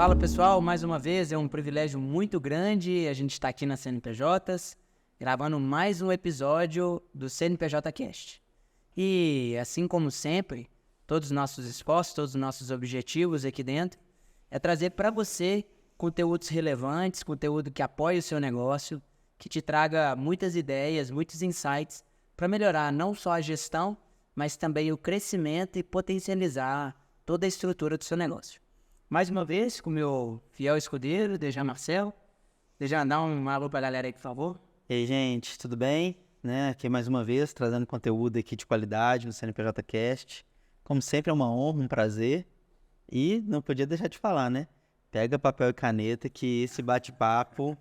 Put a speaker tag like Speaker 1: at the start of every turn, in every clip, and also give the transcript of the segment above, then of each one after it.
Speaker 1: Fala pessoal, mais uma vez é um privilégio muito grande a gente estar aqui na CNPJs, gravando mais um episódio do CNPJ Cast. E assim como sempre, todos os nossos esforços, todos os nossos objetivos aqui dentro é trazer para você conteúdos relevantes, conteúdo que apoie o seu negócio, que te traga muitas ideias, muitos insights para melhorar não só a gestão, mas também o crescimento e potencializar toda a estrutura do seu negócio. Mais uma vez, com o meu fiel escudeiro, Dejan Marcel. Dejan, dá um alô pra galera aí, por favor.
Speaker 2: E aí, gente, tudo bem? Aqui mais uma vez, trazendo conteúdo aqui de qualidade no CNPJ Cast. Como sempre, é uma honra, um prazer. E não podia deixar de falar, né? Pega papel e caneta que esse bate-papo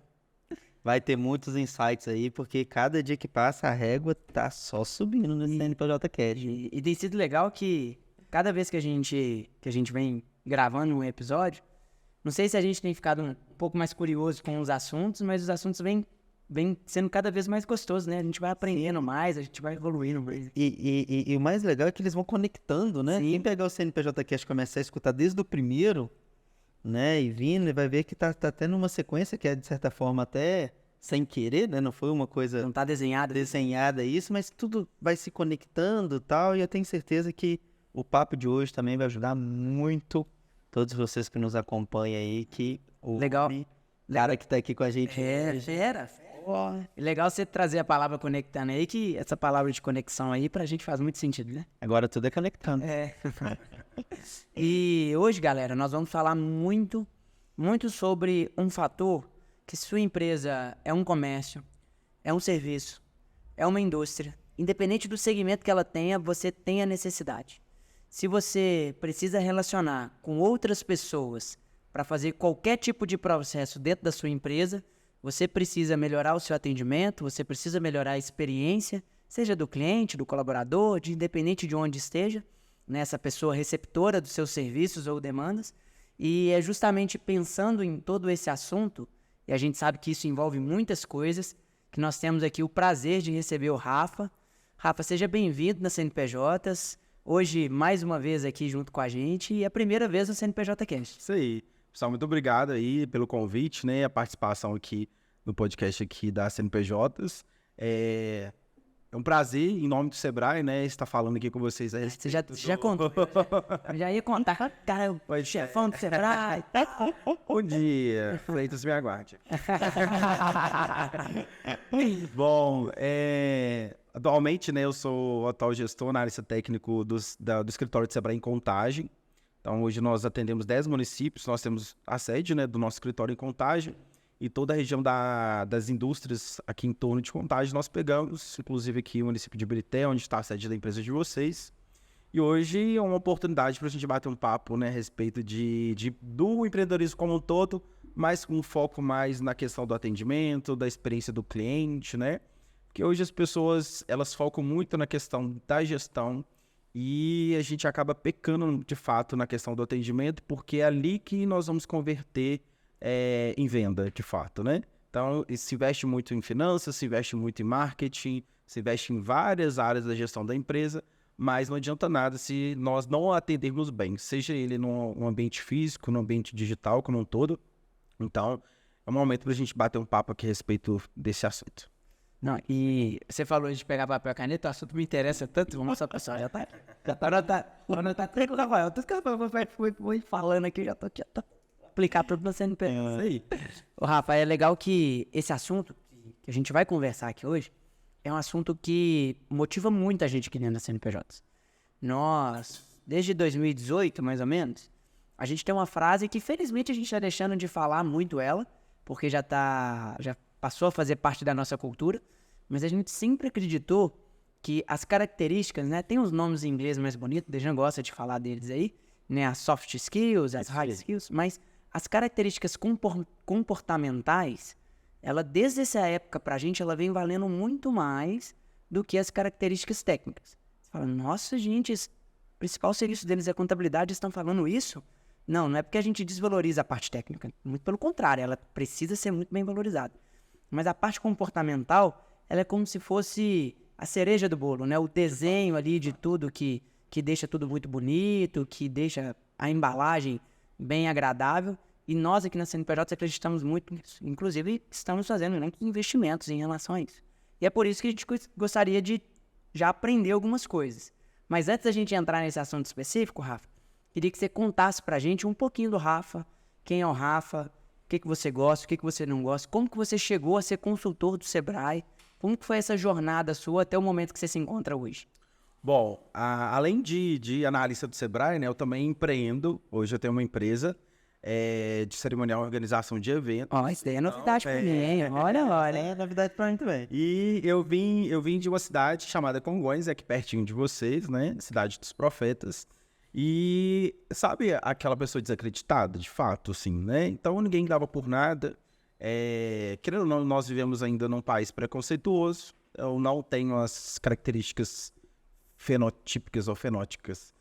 Speaker 2: vai ter muitos insights aí, porque cada dia que passa a régua tá só subindo no CNPJ Cast.
Speaker 1: E tem sido legal que cada vez que a gente vem gravando um episódio, não sei se a gente tem ficado um pouco mais curioso com os assuntos, mas os assuntos vêm sendo cada vez mais gostosos, né? A gente vai aprendendo mais, a gente vai evoluindo mais.
Speaker 2: E o mais legal é que eles vão conectando, né?
Speaker 1: Sim.
Speaker 2: Quem pegar o CNPJ Cast e começar a escutar desde o primeiro, né? E vindo, vai ver que tá tendo uma sequência que é, de certa forma, até sem querer, né? Não foi uma coisa
Speaker 1: Não tá desenhado.
Speaker 2: desenhada isso, mas tudo vai se conectando e tal, e eu tenho certeza que o papo de hoje também vai ajudar muito todos vocês que nos acompanham aí, que o
Speaker 1: Legal.
Speaker 2: cara que tá aqui com a gente.
Speaker 1: Fera. Legal você trazer a palavra conectando aí, que essa palavra de conexão aí pra gente faz muito sentido, né?
Speaker 2: Agora tudo é conectando.
Speaker 1: E hoje, galera, nós vamos falar muito sobre um fator que sua empresa é um comércio, é um serviço, é uma indústria. Independente do segmento que ela tenha, você tem a necessidade. Se você precisa relacionar com outras pessoas para fazer qualquer tipo de processo dentro da sua empresa, você precisa melhorar o seu atendimento, você precisa melhorar a experiência, seja do cliente, do colaborador, independente de onde esteja, né, essa pessoa receptora dos seus serviços ou demandas. E é justamente pensando em todo esse assunto, e a gente sabe que isso envolve muitas coisas, que nós temos aqui o prazer de receber o Rafa. Rafa, seja bem-vindo na CNPJs. Hoje, mais uma vez aqui junto com a gente, e a primeira vez no CNPJ Cast.
Speaker 3: Isso aí. Pessoal, muito obrigado aí pelo convite, né? A participação aqui no podcast aqui da CNPJs. É um prazer, em nome do Sebrae, né? Estar falando aqui com vocês.
Speaker 1: Você já contou. Eu já ia contar. Cara, o chefão do Sebrae.
Speaker 3: Bom dia. Freitas, me aguarde. Bom, atualmente, né, eu sou o atual gestor, analista técnico do escritório de Sebrae em Contagem. Então, hoje nós atendemos 10 municípios, nós temos a sede, né, do nosso escritório em Contagem e toda a região das indústrias aqui em torno de Contagem nós pegamos, inclusive aqui o município de Ibirité, onde está a sede da empresa de vocês. E hoje é uma oportunidade para a gente bater um papo, né, a respeito do empreendedorismo como um todo, mas com um foco mais na questão do atendimento, da experiência do cliente, né? Porque hoje as pessoas, elas focam muito na questão da gestão e a gente acaba pecando, de fato, na questão do atendimento, porque é ali que nós vamos converter em venda, de fato, né? Então, se investe muito em finanças, se investe muito em marketing, se investe em várias áreas da gestão da empresa, mas não adianta nada se nós não atendermos bem, seja ele num ambiente físico, no ambiente digital, como um todo. Então, é um momento para a gente bater um papo aqui a respeito desse assunto.
Speaker 1: Não, e você falou de pegar papel e caneta, o assunto me interessa tanto, vou mostrar pro pessoal, já tá tranquilo, Rafael, tudo que eu fui falando aqui, já tô aplicar tudo na CNP.
Speaker 3: Isso aí.
Speaker 1: Ô, Rafa, é legal que esse assunto que a gente vai conversar aqui hoje é um assunto que motiva muita gente aqui dentro da CNPJs. Nós, desde 2018, mais ou menos, a gente tem uma frase que, felizmente, a gente está deixando de falar muito ela, porque já passou a fazer parte da nossa cultura, mas a gente sempre acreditou que as características, né, tem uns nomes em inglês mais bonitos, o Dejan gosta de falar deles aí, né, as soft skills, as hard skills, mas as características comportamentais, ela desde essa época pra gente, ela vem valendo muito mais do que as características técnicas. Você fala, nossa gente, o principal serviço deles é contabilidade, estão falando isso? Não é porque a gente desvaloriza a parte técnica, muito pelo contrário, ela precisa ser muito bem valorizada. Mas a parte comportamental, ela é como se fosse a cereja do bolo, né? O desenho ali de tudo que deixa tudo muito bonito, que deixa a embalagem bem agradável. E nós aqui na CNPJ acreditamos muito nisso. Inclusive, estamos fazendo muitos investimentos em relação a isso. E é por isso que a gente gostaria de já aprender algumas coisas. Mas antes da gente entrar nesse assunto específico, Rafa, queria que você contasse pra gente um pouquinho do Rafa. Quem é o Rafa? O que você gosta? O que você não gosta? Como que você chegou a ser consultor do Sebrae? Como que foi essa jornada sua até o momento que você se encontra hoje?
Speaker 3: Bom, além de analista do Sebrae, né, eu também empreendo. Hoje eu tenho uma empresa de cerimonial e organização de eventos.
Speaker 1: Ó, isso daí é novidade pra mim. Olha.
Speaker 2: É novidade pra mim também.
Speaker 3: E eu vim de uma cidade chamada Congonhas, aqui pertinho de vocês, né? Cidade dos Profetas. E sabe aquela pessoa desacreditada, de fato, assim, né? Então ninguém dava por nada. Querendo ou não, nós vivemos ainda num país preconceituoso. Eu não tenho as características fenotípicas ou fenóticas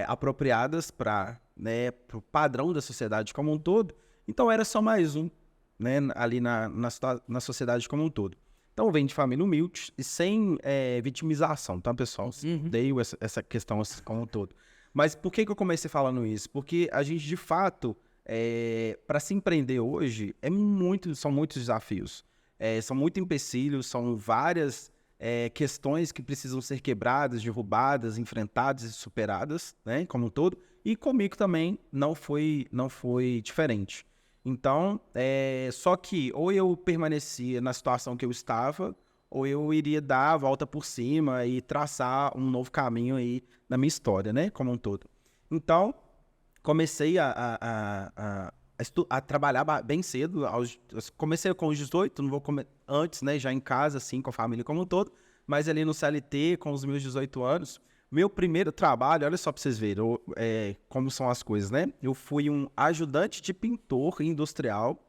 Speaker 3: apropriadas para, né, o padrão da sociedade como um todo. Então era só mais um, né, ali na sociedade como um todo. Então vem de família humilde e sem vitimização, tá, pessoal? Odeio essa questão assim, como um todo. Mas por que eu comecei falando isso? Porque a gente, de fato, para se empreender hoje, são muitos desafios. São muitos empecilhos, são várias questões que precisam ser quebradas, derrubadas, enfrentadas e superadas, né, como um todo. E comigo também não foi diferente. Então, só que ou eu permanecia na situação que eu estava, ou eu iria dar a volta por cima e traçar um novo caminho aí na minha história, né, como um todo. Então, comecei a trabalhar bem cedo. Comecei com os 18, não vou antes, né, já em casa, assim, com a família como um todo, mas ali no CLT, com os meus 18 anos, meu primeiro trabalho, olha só pra vocês verem como são as coisas, né? Eu fui um ajudante de pintor industrial,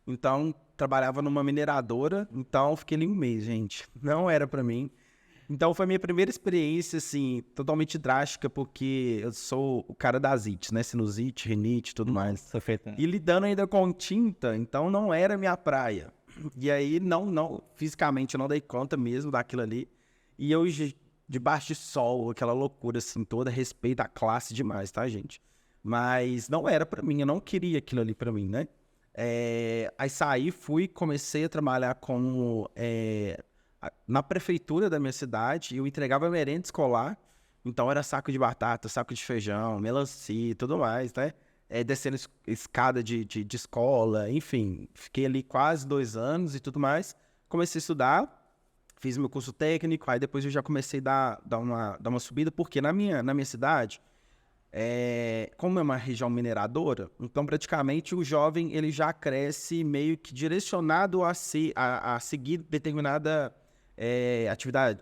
Speaker 3: então trabalhava numa mineradora, então fiquei ali um mês, gente. Não era pra mim. Então foi a minha primeira experiência, assim, totalmente drástica, porque eu sou o cara das ites, né? Sinusite, rinite e tudo mais. E lidando ainda com tinta, então não era minha praia. E aí, fisicamente eu não dei conta mesmo daquilo ali. E eu, debaixo de sol, aquela loucura, assim, toda, respeito à classe demais, tá, gente? Mas não era pra mim, eu não queria aquilo ali pra mim, né? Aí saí, comecei a trabalhar como... na prefeitura da minha cidade, eu entregava merenda escolar, então era saco de batata, saco de feijão, melancia e tudo mais, né? Descendo escada de escola, enfim. Fiquei ali quase 2 anos e tudo mais. Comecei a estudar, fiz meu curso técnico, aí depois eu já comecei a dar uma subida, porque na minha cidade, como é uma região mineradora, então praticamente o jovem ele já cresce meio que direcionado a seguir determinada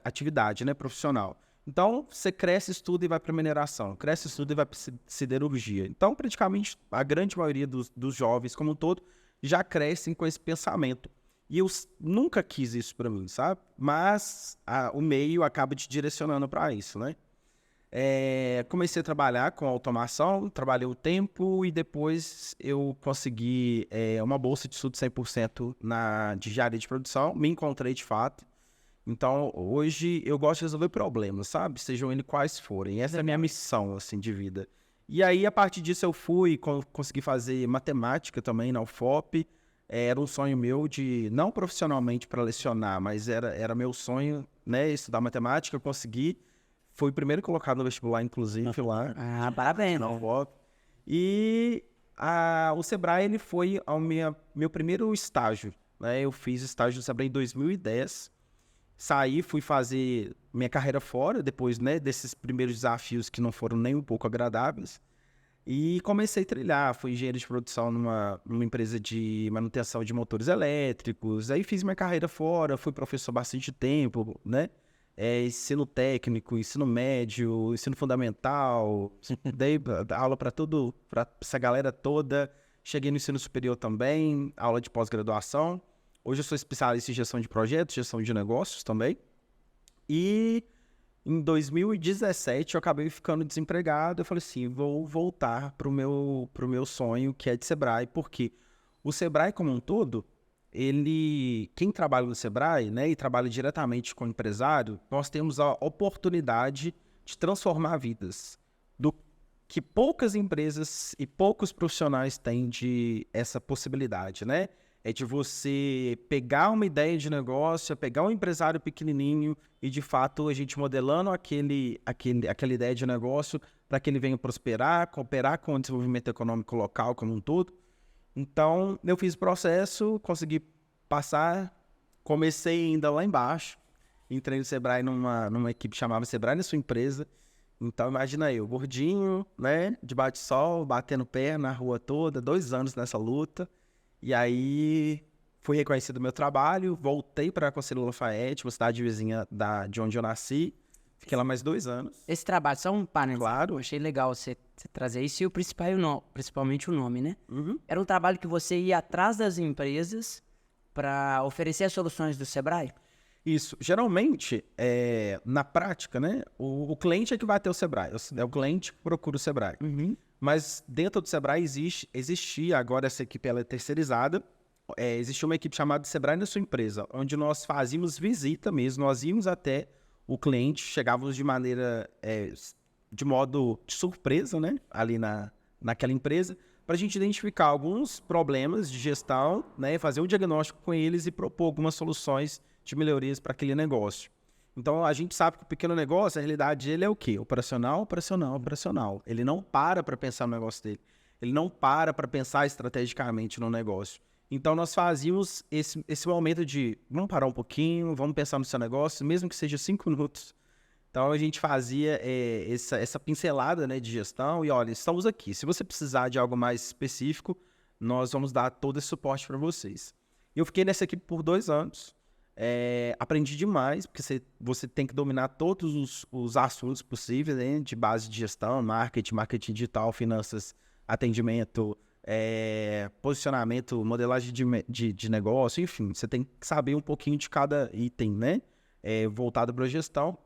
Speaker 3: atividade, né, profissional. Então, você cresce, estuda e vai para mineração, cresce, estuda e vai para siderurgia. Então, praticamente, a grande maioria dos jovens, como um todo, já crescem com esse pensamento. E eu nunca quis isso para mim, sabe? Mas o meio acaba te direcionando para isso, né? Comecei a trabalhar com automação, trabalhei um tempo e depois eu consegui uma bolsa de estudo 100% de engenharia de produção, me encontrei de fato. Então, hoje, eu gosto de resolver problemas, sabe? Sejam eles quais forem. Essa é a minha missão, assim, de vida. E aí, a partir disso, eu consegui fazer matemática também na UFOP. Era um sonho meu não profissionalmente para lecionar, mas era meu sonho, né? Estudar matemática, eu consegui. Fui o primeiro colocado no vestibular, inclusive, lá.
Speaker 1: Ah, parabéns.
Speaker 3: Na UFOP. E o Sebrae, ele foi meu primeiro estágio, né? Eu fiz estágio no Sebrae em 2010. Saí, fui fazer minha carreira fora, depois, né, desses primeiros desafios que não foram nem um pouco agradáveis. E comecei a trilhar, fui engenheiro de produção numa empresa de manutenção de motores elétricos. Aí fiz minha carreira fora, fui professor bastante tempo, né? Ensino técnico, ensino médio, ensino fundamental. Dei aula para essa galera toda. Cheguei no ensino superior também, aula de pós-graduação. Hoje eu sou especialista em gestão de projetos, gestão de negócios também. E em 2017 eu acabei ficando desempregado. Eu falei assim, vou voltar pro meu sonho, que é de Sebrae. Porque o Sebrae como um todo, quem trabalha no Sebrae, né, e trabalha diretamente com o empresário, nós temos a oportunidade de transformar vidas. que poucas empresas e poucos profissionais têm de essa possibilidade, né? É de você pegar uma ideia de negócio, pegar um empresário pequenininho e, de fato, a gente modelando aquela ideia de negócio para que ele venha prosperar, cooperar com o desenvolvimento econômico local como um todo. Então, eu fiz o processo, consegui passar, comecei ainda lá embaixo, entrei no Sebrae numa equipe que chamava Sebrae na Sua Empresa. Então, imagina eu, gordinho, né, de bate-sol, batendo pé na rua toda, 2 anos nessa luta. E aí, fui reconhecido o meu trabalho, voltei para a Conselheiro Lafayette, uma cidade vizinha de onde eu nasci. Fiquei lá mais 2 anos.
Speaker 1: Esse trabalho, só um parênteses.
Speaker 3: Claro.
Speaker 1: Eu achei legal você trazer isso e principalmente o nome, né?
Speaker 3: Uhum.
Speaker 1: Era um trabalho que você ia atrás das empresas para oferecer as soluções do Sebrae?
Speaker 3: Isso. Geralmente, na prática, né, o cliente é que vai ter o Sebrae. É o cliente que procura o Sebrae. Mas dentro do Sebrae existia, agora essa equipe ela é terceirizada, existia uma equipe chamada Sebrae na Sua Empresa, onde nós fazíamos visita mesmo, nós íamos até o cliente, chegávamos de modo de surpresa, né, ali naquela empresa, para a gente identificar alguns problemas de gestão, né, fazer um diagnóstico com eles e propor algumas soluções de melhorias para aquele negócio. Então, a gente sabe que o pequeno negócio, a realidade dele é o quê? Operacional, operacional, operacional. Ele não para pensar no negócio dele. Ele não para pensar estrategicamente no negócio. Então, nós fazíamos esse momento de, vamos parar um pouquinho, vamos pensar no seu negócio, mesmo que seja 5 minutos. Então, a gente fazia essa pincelada, né, de gestão e, olha, estamos aqui. Se você precisar de algo mais específico, nós vamos dar todo esse suporte para vocês. Eu fiquei nessa equipe por 2 anos. Aprendi demais, porque você tem que dominar todos os assuntos possíveis, né, de base de gestão, marketing digital, finanças, atendimento, posicionamento, modelagem de negócio, enfim, você tem que saber um pouquinho de cada item, né, voltado para a gestão.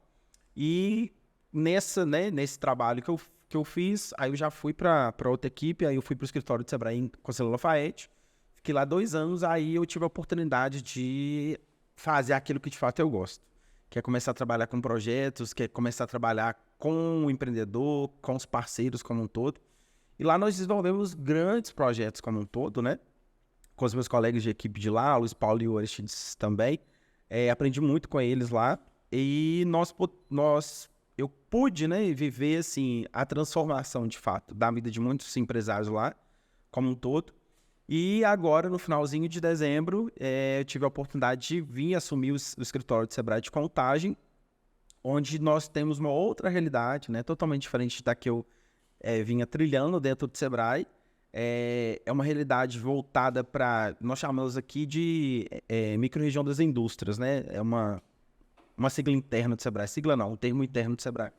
Speaker 3: E nesse trabalho que eu fiz, aí eu já fui para outra equipe, aí eu fui para o escritório de Sebrae em Conselheiro Lafayette, fiquei lá 2 anos, aí eu tive a oportunidade de fazer aquilo que de fato eu gosto, que é começar a trabalhar com projetos, que é começar a trabalhar com o empreendedor, com os parceiros como um todo. E lá nós desenvolvemos grandes projetos como um todo, né? Com os meus colegas de equipe de lá, Luiz Paulo e o Aristides também. Aprendi muito com eles lá e eu pude, né, viver assim, a transformação de fato da vida de muitos empresários lá como um todo. E agora, no finalzinho de dezembro, eu tive a oportunidade de vir assumir o escritório de Sebrae de Contagem, onde nós temos uma outra realidade, né, totalmente diferente da que eu vinha trilhando dentro do Sebrae. É uma realidade voltada para, nós chamamos aqui de micro-região das indústrias, né? É uma sigla interna do Sebrae. Sigla não, um termo interno do Sebrae.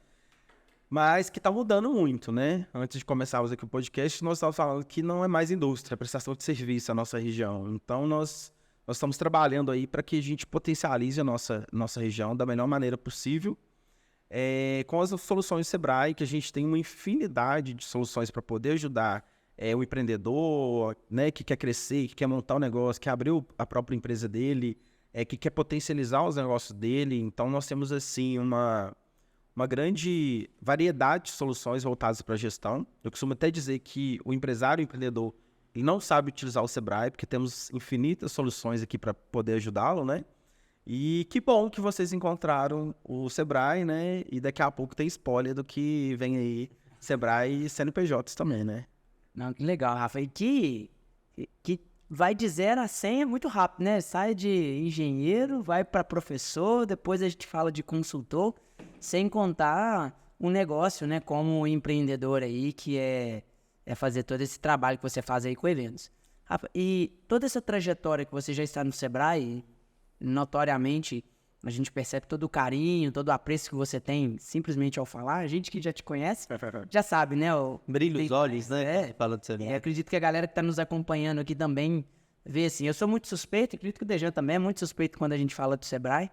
Speaker 3: Mas que está mudando muito, né? Antes de começarmos aqui o podcast, nós estávamos falando que não é mais indústria, é prestação de serviço a nossa região. Então, nós estamos trabalhando aí para que a gente potencialize a nossa região da melhor maneira possível, com as soluções Sebrae, que a gente tem uma infinidade de soluções para poder ajudar o empreendedor, né, que quer crescer, que quer montar um negócio, que quer abrir a própria empresa dele, que quer potencializar os negócios dele. Então, nós temos, assim, uma grande variedade de soluções voltadas para a gestão. Eu costumo até dizer que o empresário, o empreendedor, ele não sabe utilizar o Sebrae, porque temos infinitas soluções aqui para poder ajudá-lo, né? E que bom que vocês encontraram o Sebrae, né? E daqui a pouco tem spoiler do que vem aí, Sebrae e CNPJs também, né?
Speaker 1: Não, que legal, Rafa. E que vai de 0 a 100 é muito rápido, né? Sai de engenheiro, vai para professor, depois a gente fala de consultor, sem contar um negócio, né? Como empreendedor aí, que é fazer todo esse trabalho que você faz aí com eventos. Rafa, e toda essa trajetória que você já está no Sebrae, notoriamente, a gente percebe todo o carinho, todo o apreço que você tem simplesmente ao falar. A gente que já te conhece, já sabe, né?
Speaker 2: Brilha os olhos, né? Fala do Sebrae.
Speaker 1: Acredito que a galera que está nos acompanhando aqui também vê assim. Eu sou muito suspeito, acredito que o Dejan também é muito suspeito quando a gente fala do Sebrae,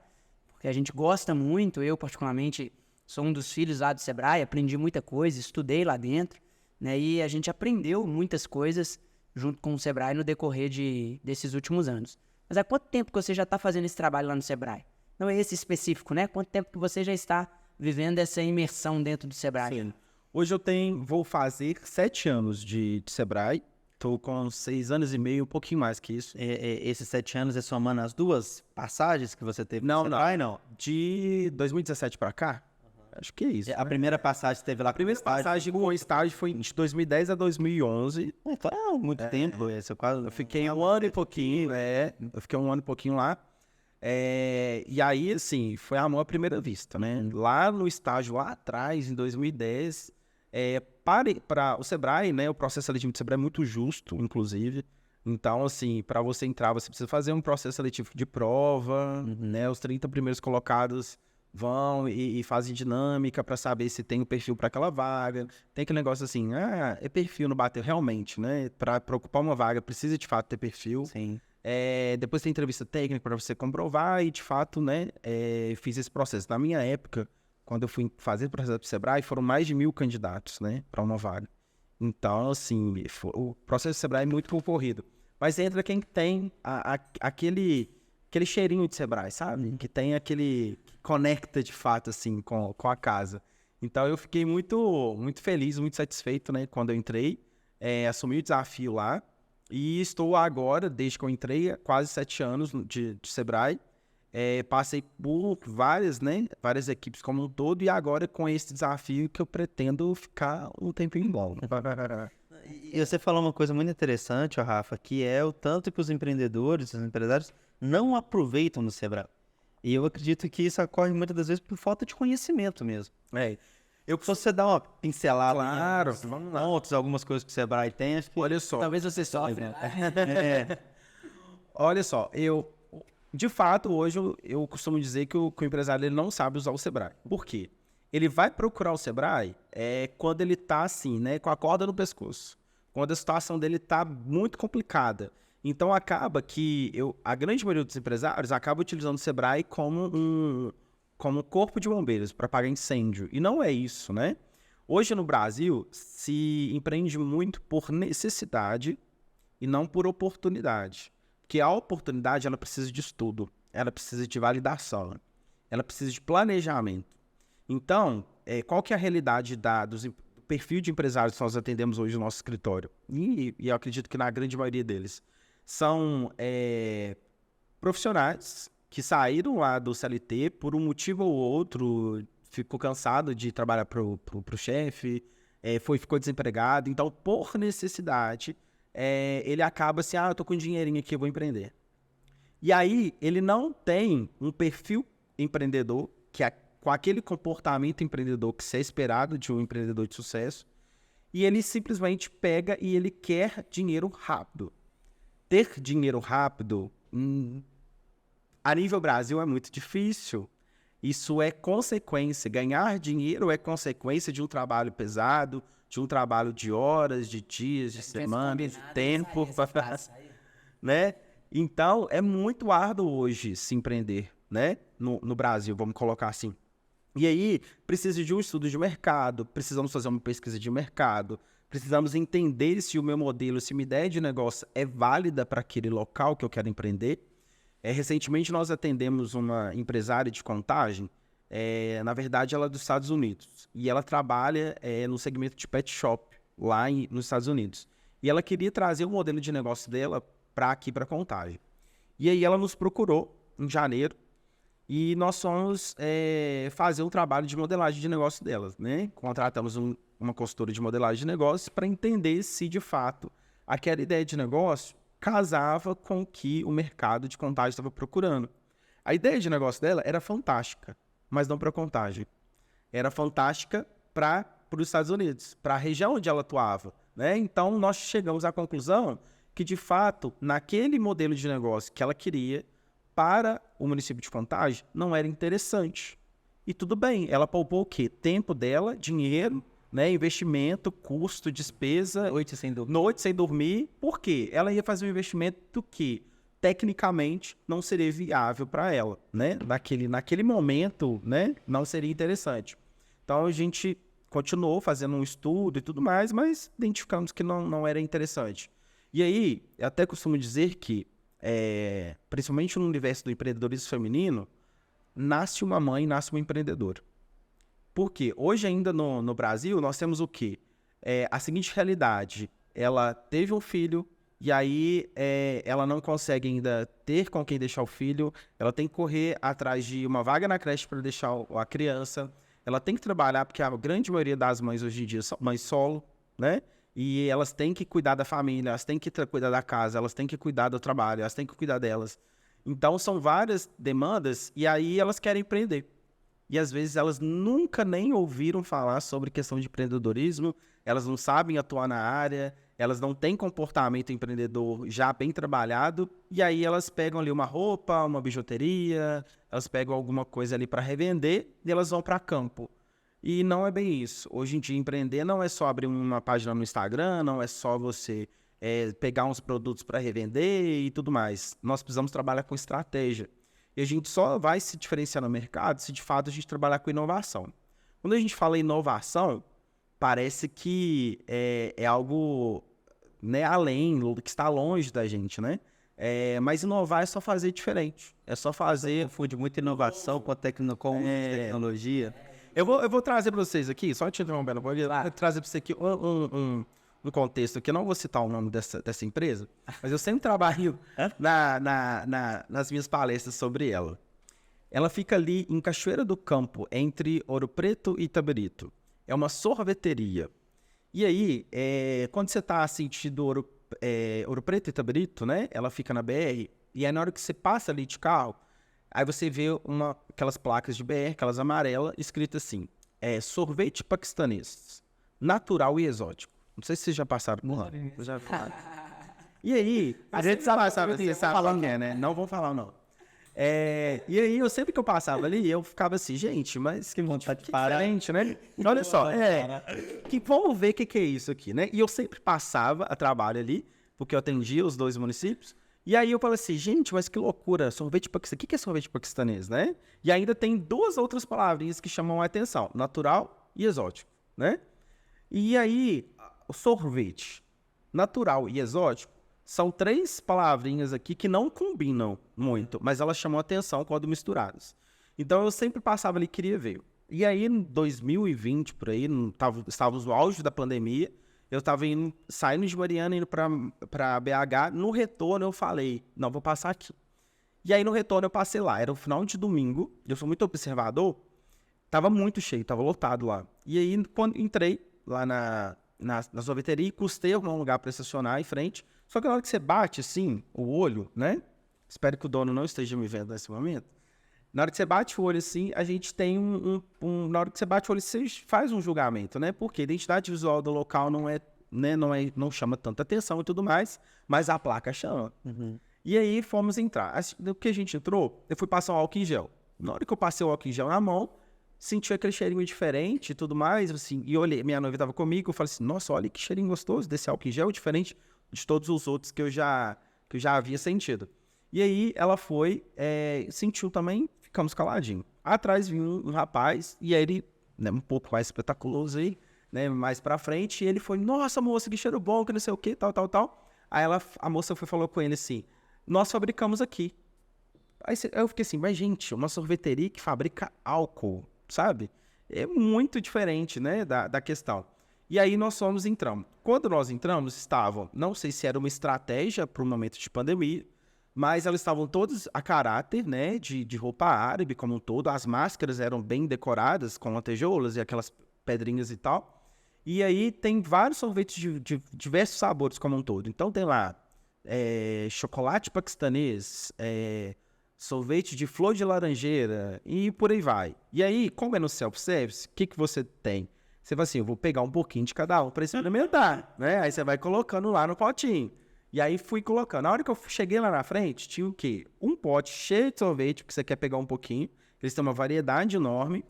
Speaker 1: porque a gente gosta muito. Eu, particularmente, sou um dos filhos lá do Sebrae, aprendi muita coisa, estudei lá dentro, né? E a gente aprendeu muitas coisas junto com o Sebrae no decorrer desses últimos anos. Mas há quanto tempo que você já está fazendo esse trabalho lá no Sebrae? Não é esse específico, né? Quanto tempo que você já está vivendo essa imersão dentro do Sebrae?
Speaker 3: Sim. Hoje vou fazer 7 anos de Sebrae. Tô com 6 anos e meio, um pouquinho mais que isso.
Speaker 2: Esses 7 anos é somando as 2 passagens que você teve
Speaker 3: Não,
Speaker 2: no Sebrae, não?
Speaker 3: De 2017 pra cá, acho que é isso.
Speaker 2: A primeira passagem que teve lá.
Speaker 3: A primeira passagem com estágio foi de 2010 a 2011.
Speaker 2: Então é muito tempo.
Speaker 3: Eu fiquei um ano e pouquinho, eu fiquei um ano e pouquinho lá. E aí, assim, foi amor à primeira vista, né? Lá no estágio, lá atrás, em 2010, para o Sebrae, né? O processo seletivo do Sebrae é muito justo, inclusive. Então, assim, para você entrar, você precisa fazer um processo seletivo de prova, né? Os 30 primeiros colocados vão e fazem dinâmica para saber se tem o perfil para aquela vaga. Tem aquele negócio assim, é perfil, não bateu realmente, né? Para ocupar uma vaga, precisa de fato ter perfil.
Speaker 2: Sim.
Speaker 3: Depois tem entrevista técnica para você comprovar e, de fato, né, fiz esse processo. Na minha época, quando eu fui fazer o processo do Sebrae, foram mais de 1.000 candidatos, né, para uma vaga. Então, assim, o processo do Sebrae é muito concorrido. Mas entra quem tem aquele cheirinho de Sebrae, sabe? Que tem aquele... que conecta, de fato, assim, com a casa. Então, eu fiquei muito, muito feliz, muito satisfeito, né, quando eu entrei. Assumi o desafio lá. E estou agora, desde que eu entrei, há quase 7 anos de Sebrae. Passei por várias equipes como um todo e agora com esse desafio que eu pretendo ficar um tempinho bom.
Speaker 2: E você falou uma coisa muito interessante, ó, Rafa, que é o tanto que os empreendedores, os empresários, não aproveitam no Sebrae. E eu acredito que isso ocorre muitas das vezes por falta de conhecimento mesmo. Se você dá uma pincelada
Speaker 3: Claro,
Speaker 2: em pontos, algumas coisas que o Sebrae tem, acho que...
Speaker 3: Olha só.
Speaker 1: Talvez você sofre.
Speaker 3: Olha só, de fato, hoje eu costumo dizer que o empresário ele não sabe usar o Sebrae. Por quê? Ele vai procurar o Sebrae quando ele tá assim, né, com a corda no pescoço. Quando a situação dele tá muito complicada. Então acaba que a grande maioria dos empresários acaba utilizando o Sebrae como um corpo de bombeiros para apagar incêndio. E não é isso, né? Hoje no Brasil se empreende muito por necessidade e não por oportunidade. Porque a oportunidade ela precisa de estudo, ela precisa de validação, ela precisa de planejamento. Então, qual que é a realidade do perfil de empresários que nós atendemos hoje no nosso escritório? E eu acredito que na grande maioria deles são profissionais que saíram lá do CLT por um motivo ou outro, ficou cansado de trabalhar pro chefe, ficou desempregado. Então, por necessidade, ele acaba assim, eu tô com um dinheirinho aqui, eu vou empreender. E aí, ele não tem um perfil empreendedor, que é com aquele comportamento empreendedor que se é esperado de um empreendedor de sucesso, e ele simplesmente pega e ele quer dinheiro rápido. Ter dinheiro rápido, a nível Brasil é muito difícil. Isso é consequência. Ganhar dinheiro é consequência de um trabalho pesado, de um trabalho de horas, de dias, de semanas, de tempo. Né? Então, é muito árduo hoje se empreender, né? No Brasil, vamos colocar assim. E aí, precisa de um estudo de mercado, precisamos fazer uma pesquisa de mercado, precisamos entender se o meu modelo, se minha ideia de negócio é válida para aquele local que eu quero empreender. Recentemente, nós atendemos uma empresária de contagem, na verdade, ela é dos Estados Unidos, e ela trabalha no segmento de pet shop, lá nos Estados Unidos. E ela queria trazer o modelo de negócio dela para aqui, para contagem. E aí, ela nos procurou em janeiro, e nós fomos fazer um trabalho de modelagem de negócio delas, né? Contratamos uma consultora de modelagem de negócios para entender se, de fato, aquela ideia de negócio casava com o que o mercado de contagem estava procurando. A ideia de negócio dela era fantástica, mas não para contagem. Era fantástica para os Estados Unidos, para a região onde ela atuava, né? Então, nós chegamos à conclusão que, de fato, naquele modelo de negócio que ela queria, para o município de Contagem, não era interessante. E tudo bem, ela poupou o quê? Tempo dela, dinheiro, né? Investimento, custo, despesa.
Speaker 2: Noite sem
Speaker 3: dormir. Por quê? Ela ia fazer um investimento que, tecnicamente, não seria viável para ela, né? Naquele momento, né? Não seria interessante. Então, a gente continuou fazendo um estudo e tudo mais, mas identificamos que não era interessante. E aí, eu até costumo dizer que principalmente no universo do empreendedorismo feminino, nasce uma mãe, nasce um empreendedor. Por quê? Hoje ainda no Brasil, nós temos o quê? A seguinte realidade, ela teve um filho, e aí ela não consegue ainda ter com quem deixar o filho, ela tem que correr atrás de uma vaga na creche para deixar a criança, ela tem que trabalhar, porque a grande maioria das mães hoje em dia são mães solo, né? E elas têm que cuidar da família, elas têm que cuidar da casa, elas têm que cuidar do trabalho, elas têm que cuidar delas. Então, são várias demandas, e aí elas querem empreender. E às vezes elas nunca nem ouviram falar sobre questão de empreendedorismo, elas não sabem atuar na área, elas não têm comportamento empreendedor já bem trabalhado, e aí elas pegam ali uma roupa, uma bijuteria, elas pegam alguma coisa ali para revender e elas vão para campo. E não é bem isso. Hoje em dia, empreender não é só abrir uma página no Instagram, não é só você pegar uns produtos para revender e tudo mais. Nós precisamos trabalhar com estratégia. E a gente só vai se diferenciar no mercado se de fato a gente trabalhar com inovação. Quando a gente fala em inovação, parece que é algo, né, além, que está longe da gente, né? Mas inovar é só fazer diferente. É só fazer...
Speaker 2: Confunde muita inovação com tecnologia.
Speaker 3: Eu vou trazer para vocês aqui, só te interrompendo, vou trazer para você aqui um contexto aqui. Eu não vou citar o nome dessa empresa, mas eu sempre trabalho nas minhas palestras sobre ela. Ela fica ali em Cachoeira do Campo, entre Ouro Preto e Itabirito. É uma sorveteria. E aí, quando você está sentindo Ouro Preto e Itabirito, né? Ela fica na BR, e aí na hora que você passa ali de carro, aí você vê aquelas placas de BR, aquelas amarelas, escritas assim, sorvete paquistanês, natural e exótico. Não sei se vocês já passaram por lá. Já vi. E aí, a gente sabe falando, né? Não vão falar, não. E aí, sempre que eu passava ali, eu ficava assim, gente, mas que vontade diferente, né? Olha só, vamos ver o que é isso aqui, né? E eu sempre passava a trabalho ali, porque eu atendia os 2 municípios, e aí eu falei assim, gente, mas que loucura, sorvete paquistanês, o que é sorvete paquistanês, né? E ainda tem 2 outras palavrinhas que chamam a atenção, natural e exótico, né? E aí, o sorvete, natural e exótico, são 3 palavrinhas aqui que não combinam muito, mas elas chamam a atenção quando misturadas. Então eu sempre passava ali e queria ver. E aí, em 2020, por aí, estávamos no auge da pandemia, eu estava saindo de Mariana, indo para BH. No retorno eu falei, não, vou passar aqui. E aí no retorno eu passei lá, era o final de domingo, eu sou muito observador, estava muito cheio, estava lotado lá. E aí quando entrei lá na sorveteria, custei algum lugar para estacionar em frente, só que na hora que você bate assim, o olho, né? Espero que o dono não esteja me vendo nesse momento. Na hora que você bate o olho assim, a gente tem na hora que você bate o olho, você faz um julgamento, né? Porque a identidade visual do local não chama tanta atenção e tudo mais, mas a placa chama. Uhum. E aí fomos entrar. No que a gente entrou, eu fui passar um álcool em gel. Na hora que eu passei o álcool em gel na mão, senti aquele cheirinho diferente e tudo mais, assim, e olhei, minha noiva estava comigo, eu falei assim, nossa, olha que cheirinho gostoso desse álcool em gel, diferente de todos os outros que eu já havia sentido. E aí ela foi, sentiu também, ficamos caladinhos. Atrás vinha um rapaz, e aí ele, né, um pouco mais espetaculoso aí, né, mais pra frente, e ele foi, nossa, moça, que cheiro bom, que não sei o que, tal. Aí a moça falou com ele assim, nós fabricamos aqui. Aí eu fiquei assim, mas gente, uma sorveteria que fabrica álcool, sabe? É muito diferente, né, da questão. E aí entramos. Quando nós entramos, estavam, não sei se era uma estratégia para o momento de pandemia, mas elas estavam todas a caráter, né, de roupa árabe como um todo. As máscaras eram bem decoradas com lantejoulas e aquelas pedrinhas e tal. E aí tem vários sorvetes de diversos sabores como um todo. Então tem lá chocolate paquistanês, sorvete de flor de laranjeira e por aí vai. E aí, como é no self-service, o que você tem? Você vai assim, eu vou pegar um pouquinho de cada um para experimentar, né? Aí você vai colocando lá no potinho. E aí fui colocando. Na hora que eu cheguei lá na frente, tinha o quê? Um pote cheio de sorvete, porque você quer pegar um pouquinho. Eles têm uma variedade enorme.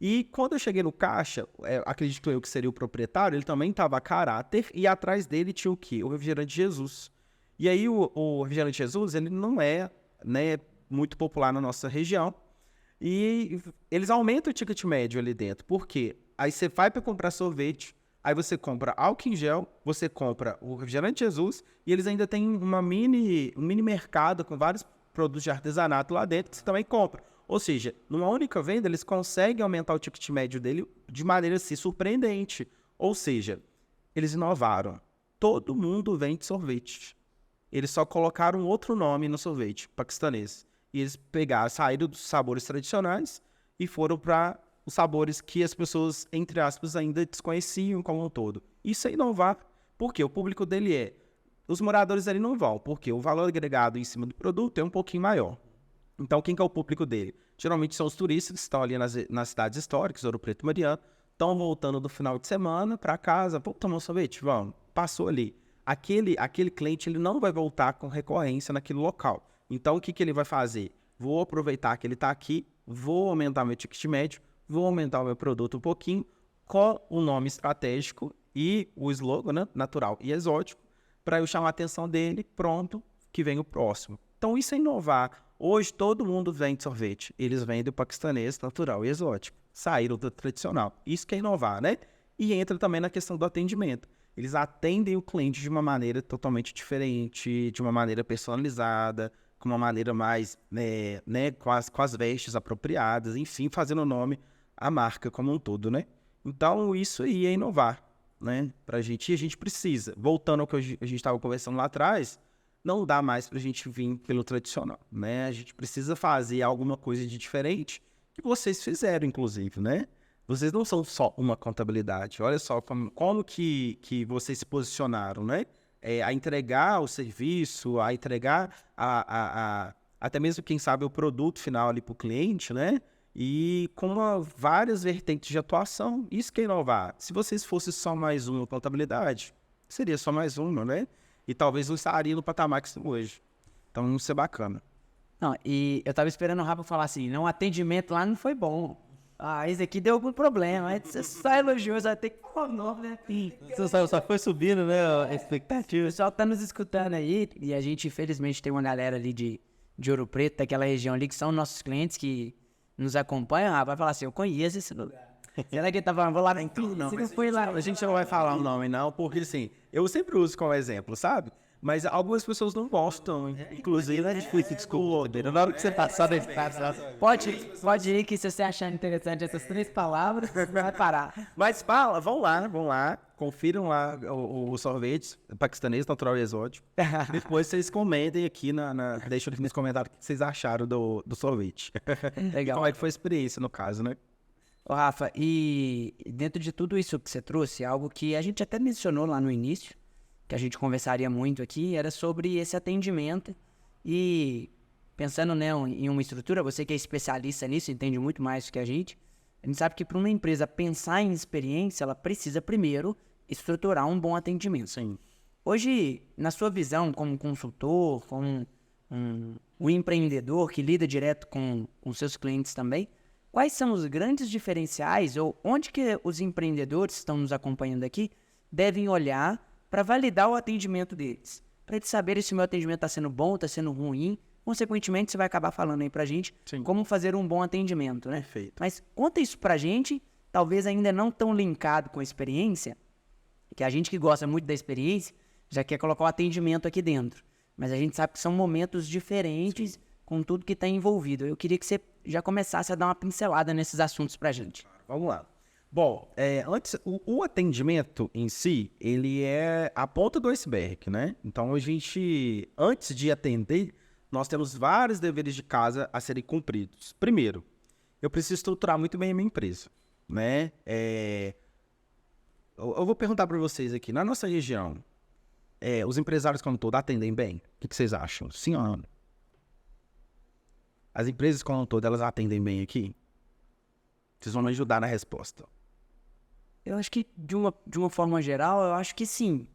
Speaker 3: E quando eu cheguei no caixa, acredito eu que seria o proprietário, ele também estava a caráter. E atrás dele tinha o quê? O refrigerante Jesus. E aí o refrigerante Jesus, ele não é, né, muito popular na nossa região. E eles aumentam o ticket médio ali dentro. Por quê? Aí você vai para comprar sorvete, aí você compra álcool em gel, você compra o refrigerante Jesus, e eles ainda têm um mini mercado com vários produtos de artesanato lá dentro que você também compra. Ou seja, numa única venda, eles conseguem aumentar o ticket médio dele de maneira assim, surpreendente. Ou seja, eles inovaram. Todo mundo vende sorvete. Eles só colocaram outro nome no sorvete, paquistanês. E eles saíram dos sabores tradicionais e foram para os sabores que as pessoas, entre aspas, ainda desconheciam como um todo. Isso é inovar. Porque o público dele os moradores ali não vão, porque o valor agregado em cima do produto é um pouquinho maior. Então, quem que é o público dele? Geralmente são os turistas que estão ali nas cidades históricas, Ouro Preto e Mariana, estão voltando do final de semana para casa, vamos tomar um sorvete? Vamos. Passou ali. Aquele cliente ele não vai voltar com recorrência naquele local. Então, o que ele vai fazer? Vou aproveitar que ele está aqui, vou aumentar meu ticket médio, vou aumentar o meu produto um pouquinho, com o nome estratégico e o slogan, né, natural e exótico, para eu chamar a atenção dele, pronto, que vem o próximo. Então, isso é inovar. Hoje, todo mundo vende sorvete. Eles vendem o paquistanês, natural e exótico. Saíram do tradicional. Isso que é inovar, né? E entra também na questão do atendimento. Eles atendem o cliente de uma maneira totalmente diferente, de uma maneira personalizada, com uma maneira mais, né, com as vestes apropriadas, enfim, fazendo o nome, a marca como um todo, né? Então, isso aí é inovar, né? Pra gente, e a gente precisa. Voltando ao que a gente estava conversando lá atrás, não dá mais pra gente vir pelo tradicional, né? A gente precisa fazer alguma coisa de diferente que vocês fizeram, inclusive, né? Vocês não são só uma contabilidade. Olha só como que vocês se posicionaram, né? A entregar o serviço, a entregar até mesmo, quem sabe, o produto final ali para o cliente, né? E com várias vertentes de atuação. Isso que é inovar. Se vocês fossem só mais uma contabilidade, seria só mais uma, né? E talvez não estaria no patamar que estamos hoje. Então, isso é bacana.
Speaker 1: Não, e eu tava esperando o Rafa falar assim, não, o atendimento lá não foi bom. Ah, esse aqui deu algum problema. Aí você só elogiou, você vai ter que falar o nome, né?
Speaker 2: Só foi subindo, né, a
Speaker 1: O
Speaker 2: expectativa.
Speaker 1: pessoal tá nos escutando aí, e a gente, infelizmente, tem uma galera ali de Ouro Preto, daquela região ali, que são nossos clientes que nos acompanham. Rafa vai falar assim, eu conheço esse lugar. Será que ele tá falando, vou lá na tudo? Não,
Speaker 3: Você não foi lá. A gente não vai falar o nome, não, porque assim, eu sempre uso como exemplo, sabe? Mas algumas pessoas não gostam, inclusive a gente foi se desculpa.
Speaker 2: Na hora que você passar da estrada,
Speaker 1: Pode ir que se você achar interessante essas 3 palavras, você vai parar.
Speaker 3: Mas vão lá, confiram lá o sorvete paquistanês, natural e exótico. Depois vocês comentem aqui, deixem aqui nos comentários o que vocês acharam do sorvete.
Speaker 1: Legal.
Speaker 3: Como é que foi a experiência, no caso, né?
Speaker 1: Ô, Rafa, e dentro de tudo isso que você trouxe, algo que a gente até mencionou lá no início, que a gente conversaria muito aqui, era sobre esse atendimento. E pensando, né, em uma estrutura, você que é especialista nisso, entende muito mais do que a gente sabe que para uma empresa pensar em experiência, ela precisa primeiro estruturar um bom atendimento.
Speaker 3: Sim.
Speaker 1: Hoje, na sua visão como consultor, como um empreendedor que lida direto com seus clientes também, quais são os grandes diferenciais ou onde que os empreendedores que estão nos acompanhando aqui devem olhar para validar o atendimento deles? Para eles saberem se o meu atendimento está sendo bom, está sendo ruim. Consequentemente, você vai acabar falando aí para a gente como fazer um bom atendimento, né?
Speaker 3: Perfeito.
Speaker 1: Mas conta isso para a gente, talvez ainda não tão linkado com a experiência, que a gente que gosta muito da experiência já quer colocar o atendimento aqui dentro. Mas a gente sabe que são momentos diferentes com tudo que está envolvido. Eu queria que você já começasse a dar uma pincelada nesses assuntos para a gente.
Speaker 3: Vamos lá. Bom, antes, o atendimento em si, ele é a ponta do iceberg, né? Então, a gente, antes de atender, nós temos vários deveres de casa a serem cumpridos. Primeiro, eu preciso estruturar muito bem a minha empresa, né? Eu vou perguntar para vocês aqui, na nossa região, os empresários como um todo atendem bem? O que vocês acham? Sim ou não? As empresas como um todo, elas atendem bem aqui? Vocês vão me ajudar na resposta.
Speaker 1: Eu acho que, de uma forma geral, eu acho que sim.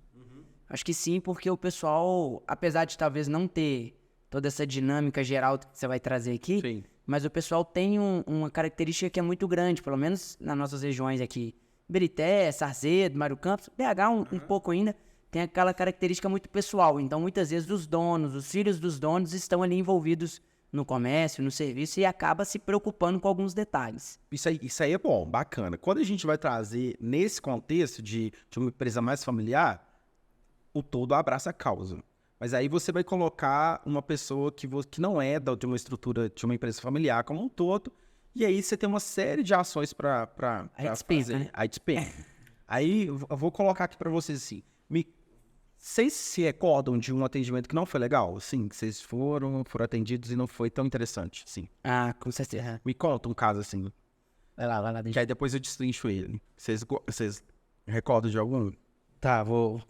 Speaker 1: Acho que sim, porque o pessoal, apesar de talvez não ter toda essa dinâmica geral que você vai trazer aqui,
Speaker 3: Sim.
Speaker 1: mas o pessoal tem uma característica que é muito grande, pelo menos nas nossas regiões aqui. Berité, Sarzedo, Mário Campos, BH um pouco ainda, tem aquela característica muito pessoal. Então, muitas vezes, os donos, os filhos dos donos estão ali envolvidos no comércio, no serviço, e acaba se preocupando com alguns detalhes.
Speaker 3: Isso aí é bom, bacana. Quando a gente vai trazer nesse contexto de uma empresa mais familiar, o todo abraça a causa. Mas aí você vai colocar uma pessoa que não é de uma estrutura de uma empresa familiar como um todo, e aí você tem uma série de ações para
Speaker 1: Aí despenca,
Speaker 3: fazer.
Speaker 1: né?
Speaker 3: Aí despenca. Aí eu vou colocar aqui para vocês assim. Vocês se recordam de um atendimento que não foi legal? Sim, que vocês foram atendidos e não foi tão interessante, sim.
Speaker 1: Ah, com certeza.
Speaker 3: Me conta um caso assim,
Speaker 1: Vai lá,
Speaker 3: que
Speaker 1: deixa
Speaker 3: aí depois eu destrincho ele. Vocês recordam de algum?
Speaker 2: Tá, vou...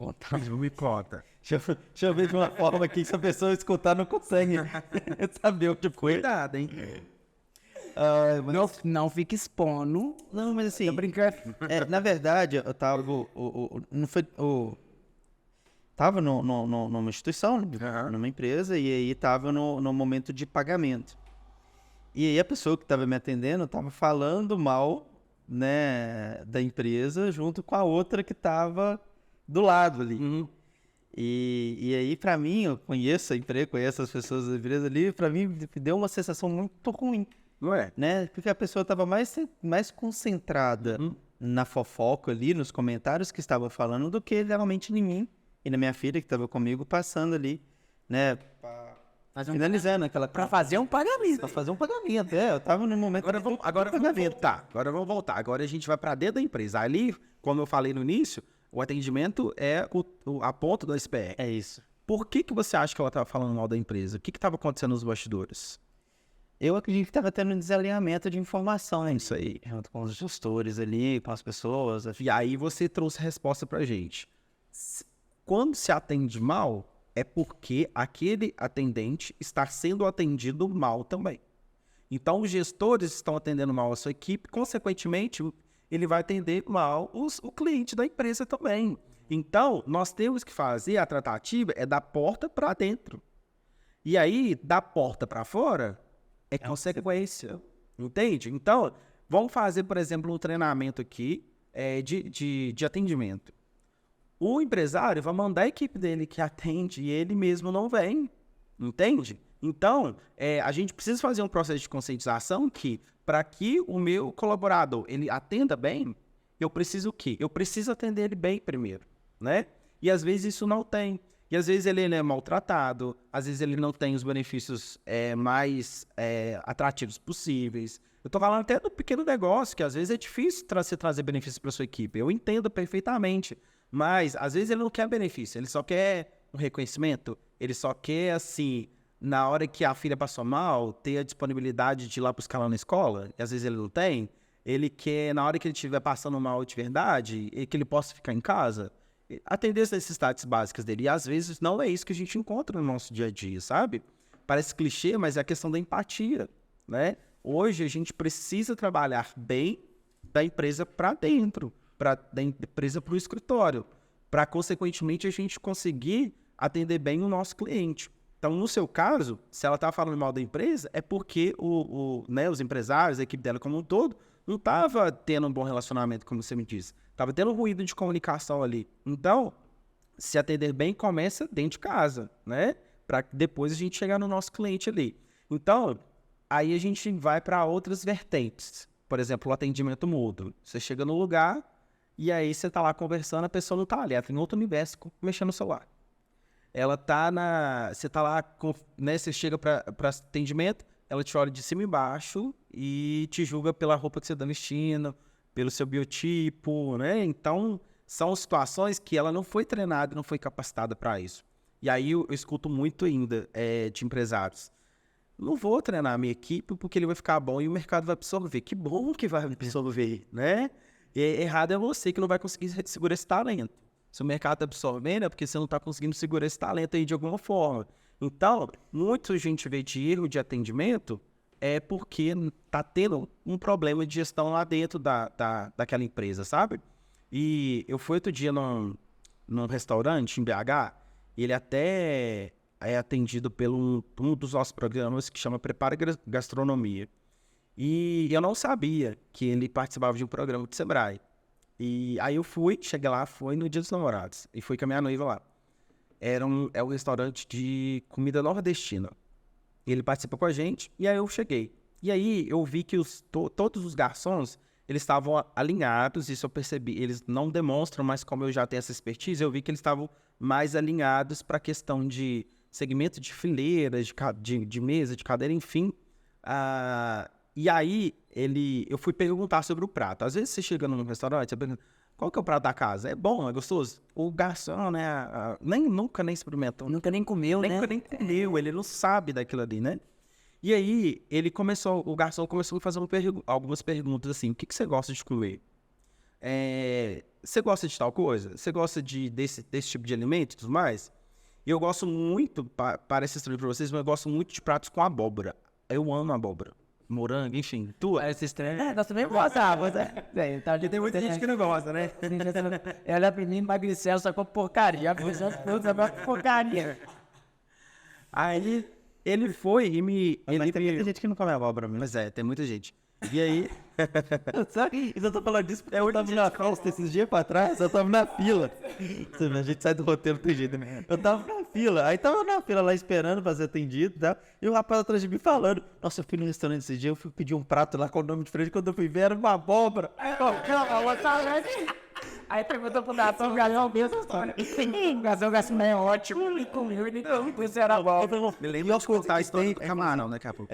Speaker 3: Me conta.
Speaker 2: Deixa eu ver de uma forma aqui que se a pessoa escutar não consegue saber o que foi.
Speaker 3: Cuidado, hein?
Speaker 1: Não fique expondo.
Speaker 2: Não, mas assim,
Speaker 1: Tô brincando.
Speaker 2: na verdade, eu tava... não foi... Tava numa instituição, numa empresa, e aí tava no momento de pagamento. E aí a pessoa que tava me atendendo tava falando mal, né, da empresa junto com a outra que tava do lado ali. E aí, pra mim, eu conheço a empresa, conheço as pessoas da empresa ali, pra mim deu uma sensação muito ruim,
Speaker 3: Não é?
Speaker 2: né? Porque a pessoa tava mais concentrada na fofoca ali, nos comentários que estavam falando, do que realmente em mim e na minha filha que tava comigo, passando ali, né? Finalizando aquela...
Speaker 1: Pra fazer um pagamento.
Speaker 2: Pra fazer um pagamento, eu tava no momento...
Speaker 3: Agora vamos voltar. Agora vamos voltar. Agora a gente vai para dentro da empresa. Ali, como eu falei no início, o atendimento é a ponta do iceberg.
Speaker 2: É isso.
Speaker 3: Por que você acha que ela estava falando mal da empresa? O que estava acontecendo nos bastidores?
Speaker 2: Eu acredito que estava tendo um desalinhamento de informação, né?
Speaker 3: Isso aí.
Speaker 2: Junto com os gestores ali, com as pessoas.
Speaker 3: E aí você trouxe a resposta pra gente. Quando se atende mal, é porque aquele atendente está sendo atendido mal também. Então, os gestores estão atendendo mal a sua equipe, consequentemente, ele vai atender mal o cliente da empresa também. Então, nós temos que fazer a tratativa da porta para dentro. E aí, da porta para fora, é consequência. Entende? Então, vamos fazer, por exemplo, um treinamento aqui de atendimento. O empresário vai mandar a equipe dele que atende e ele mesmo não vem. Entende? Então, a gente precisa fazer um processo de conscientização que, para que o meu colaborador ele atenda bem, eu preciso o quê? Eu preciso atender ele bem primeiro, né? E às vezes isso não tem. E às vezes ele é maltratado, às vezes ele não tem os benefícios mais atrativos possíveis. Eu tô falando até do pequeno negócio, que às vezes é difícil você trazer benefícios para sua equipe. Eu entendo perfeitamente. Mas, às vezes, ele não quer benefício, ele só quer um reconhecimento, ele só quer, assim, na hora que a filha passou mal, ter a disponibilidade de ir lá buscar ela na escola, e às vezes ele não tem. Ele quer, na hora que ele estiver passando mal de verdade, que ele possa ficar em casa, atender as necessidades básicas dele. E, às vezes, não é isso que a gente encontra no nosso dia a dia, sabe? Parece clichê, mas é a questão da empatia, né? Hoje, a gente precisa trabalhar bem da empresa para dentro. Da empresa para o escritório, para, consequentemente, a gente conseguir atender bem o nosso cliente. Então, no seu caso, se ela está falando mal da empresa, é porque os empresários, a equipe dela como um todo, não estava tendo um bom relacionamento, como você me disse. Estava tendo ruído de comunicação ali. Então, se atender bem, começa dentro de casa, né? Para depois a gente chegar no nosso cliente ali. Então, aí a gente vai para outras vertentes. Por exemplo, o atendimento mútuo. Você chega no lugar... E aí você tá lá conversando, a pessoa não tá ali, ela tá em outro universo, mexendo no celular. Ela tá você tá lá, né, você chega para atendimento, ela te olha de cima e embaixo e te julga pela roupa que você tá vestindo, pelo seu biotipo, né? Então, são situações que ela não foi treinada, não foi capacitada para isso. E aí eu escuto muito ainda de empresários. Não vou treinar a minha equipe porque ele vai ficar bom e o mercado vai absorver. Que bom que vai absorver, né? E errado é você que não vai conseguir segurar esse talento. Se o mercado está absorvendo, é porque você não está conseguindo segurar esse talento aí de alguma forma. Então, muita gente vê de erro de atendimento porque está tendo um problema de gestão lá dentro daquela empresa, sabe? E eu fui outro dia num restaurante em BH, e ele até é atendido pelo um dos nossos programas que chama Prepara Gastronomia. E eu não sabia que ele participava de um programa de Sebrae. E aí eu cheguei lá, foi no Dia dos Namorados, e fui com a minha noiva lá. É um restaurante de comida nordestina. Ele participa com a gente, e aí eu cheguei. E aí eu vi que todos os garçons, eles estavam alinhados, isso eu percebi. Eles não demonstram, mas como eu já tenho essa expertise, eu vi que eles estavam mais alinhados para a questão de segmento de fileiras, de mesa, de cadeira, enfim. E aí, eu fui perguntar sobre o prato. Às vezes você chega num restaurante, você pergunta, qual que é o prato da casa? É bom, é gostoso? O garçom, né, nunca nem experimentou.
Speaker 1: Nunca nem comeu, né?
Speaker 3: Nunca nem comeu, ele não sabe daquilo ali, né? E aí, o garçom começou a fazer algumas perguntas assim, o que você gosta de comer? Você gosta de tal coisa? Você gosta desse tipo de alimento e tudo mais? E eu gosto muito, parece estranho pra vocês, mas eu gosto muito de pratos com abóbora. Eu amo abóbora. Morango, enfim.
Speaker 1: Parece estranho. Nós também gostamos, né?
Speaker 3: Porque tem muita gente que não gosta, né?
Speaker 1: Ela pra mim emagreceu, só com porcaria. A pessoa toda porcaria.
Speaker 3: Aí ele foi e
Speaker 2: Mas tem muita gente que não come abóbora mesmo.
Speaker 3: Mas tem muita gente. E aí...
Speaker 2: Eu tô falando disso porque eu tava na festa esses dias pra trás, eu tava na fila. Você vê, a gente sai do roteiro do jeito, né? Eu tava na fila, aí tava na fila lá esperando pra ser atendido e tal. E o rapaz atrás de mim falando: nossa, eu fui no restaurante esse dia, eu fui pedir um prato lá com o nome diferente, quando eu fui ver era uma abóbora.
Speaker 1: Aí perguntou pro garçom, o garçom mesmo história. O garçom é ótimo, ele comeu, ele não, isso era bom.
Speaker 3: Me lembro de contar a história do camarão daqui a pouco.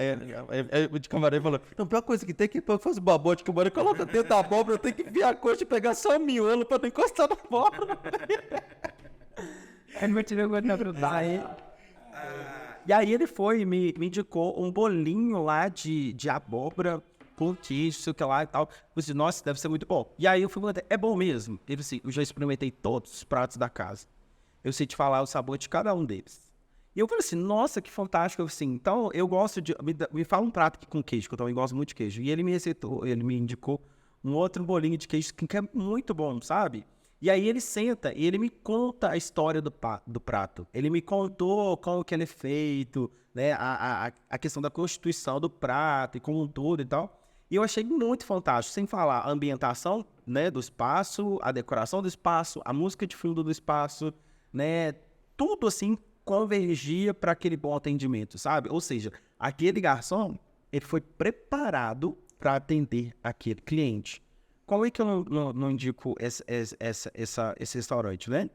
Speaker 2: O de camarão falou: não, a pior coisa que tem é que faz o babote que mora, coloca dentro da abóbora, eu tenho que enfiar a coxa e pegar só o miolo pra não encostar na abóbora.
Speaker 1: Aí não tive aguento pra
Speaker 3: E aí ele foi e me indicou um bolinho lá de abóbora com queijo, sei o que lá e tal. Eu disse, nossa, deve ser muito bom. E aí eu fui perguntar, é bom mesmo? Ele disse, eu já experimentei todos os pratos da casa. Eu sei te falar o sabor de cada um deles. E eu falei assim, nossa, que fantástico. Eu assim, então eu gosto de... Me fala um prato aqui com queijo, que eu também gosto muito de queijo. E ele me indicou um outro bolinho de queijo que é muito bom, sabe? E aí ele senta e ele me conta a história do prato. Ele me contou como que ele é feito, né? A questão da constituição do prato e como um todo e tal. E eu achei muito fantástico, sem falar a ambientação, né, do espaço, a decoração do espaço, a música de fundo do espaço, né? Tudo assim convergia para aquele bom atendimento, sabe? Ou seja, aquele garçom, ele foi preparado para atender aquele cliente. Como é que eu não indico esse restaurante, né?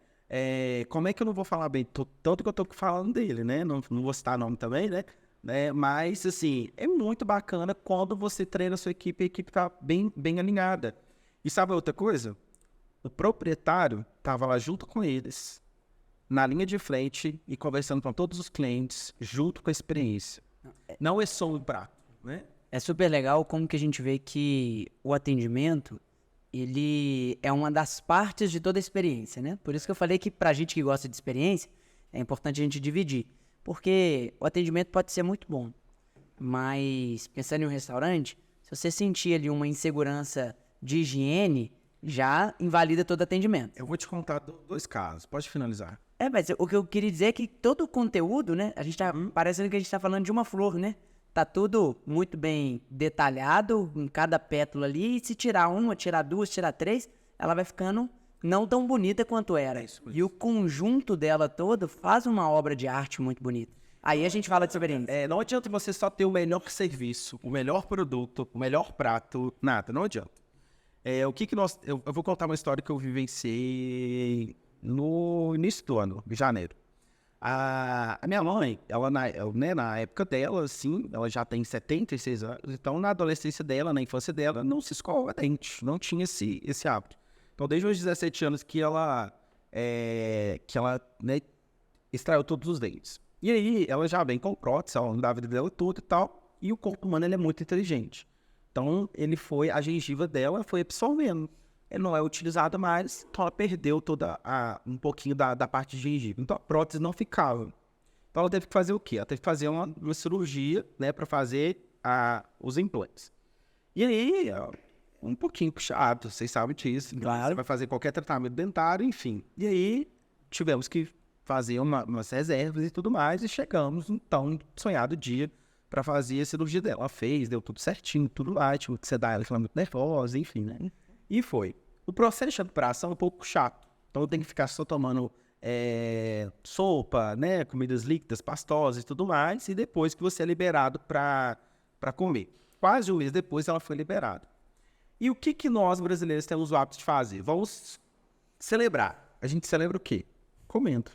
Speaker 3: Como é que eu não vou falar bem? Tanto que eu tô falando dele, né? Não vou citar nome também, né? Mas, assim, é muito bacana quando você treina a sua equipe e a equipe tá bem alinhada. E sabe outra coisa? O proprietário tava lá junto com eles, na linha de frente e conversando com todos os clientes, junto com a experiência. Não é só um prato, né?
Speaker 1: É super legal como que a gente vê que o atendimento, ele é uma das partes de toda a experiência, né? Por isso que eu falei que pra gente que gosta de experiência, é importante a gente dividir. Porque o atendimento pode ser muito bom, mas pensando em um restaurante, se você sentir ali uma insegurança de higiene, já invalida todo o atendimento.
Speaker 3: Eu vou te contar dois casos, pode finalizar.
Speaker 1: Mas o que eu queria dizer é que todo o conteúdo, né? A gente tá parecendo que a gente tá falando de uma flor, né? Tá tudo muito bem detalhado em cada pétala ali. E se tirar uma, tirar duas, tirar três, ela vai ficando não tão bonita quanto era. Isso. E o conjunto dela todo faz uma obra de arte muito bonita. Aí a gente fala de experiência.
Speaker 3: Não adianta você só ter o melhor serviço, o melhor produto, o melhor prato, nada, não adianta. Eu vou contar uma história que eu vivenciei no início do ano, em janeiro. A minha mãe, ela na época dela, assim, ela já tem 76 anos, então na adolescência dela, na infância dela, não se escova dente, não tinha esse hábito. Então desde os 17 anos que ela né, extraiu todos os dentes. E aí ela já vem com prótese, ela da vida dela toda e tal, e o corpo humano ele é muito inteligente. Então a gengiva dela foi absorvendo. Ela não é utilizada mais, então ela perdeu um pouquinho da parte de gengiva. Então a prótese não ficava. Então ela teve que fazer o quê? Ela teve que fazer uma cirurgia, né, para fazer os implantes. E aí, um pouquinho puxado, vocês sabem disso.
Speaker 1: Claro.
Speaker 3: Você vai fazer qualquer tratamento dentário, enfim. E aí tivemos que fazer umas reservas e tudo mais, e chegamos no tão sonhado dia para fazer a cirurgia dela. Ela fez, deu tudo certinho, tudo lá, tive que sedar ela, que ela é muito nervosa, enfim, né? E foi. O processo de recuperação é um pouco chato. Então eu tenho que ficar só tomando sopa, né? Comidas líquidas, pastosas e tudo mais. E depois que você é liberado para comer. Quase um mês depois ela foi liberada. E o que nós, brasileiros, temos o hábito de fazer? Vamos celebrar. A gente celebra o quê? Comendo.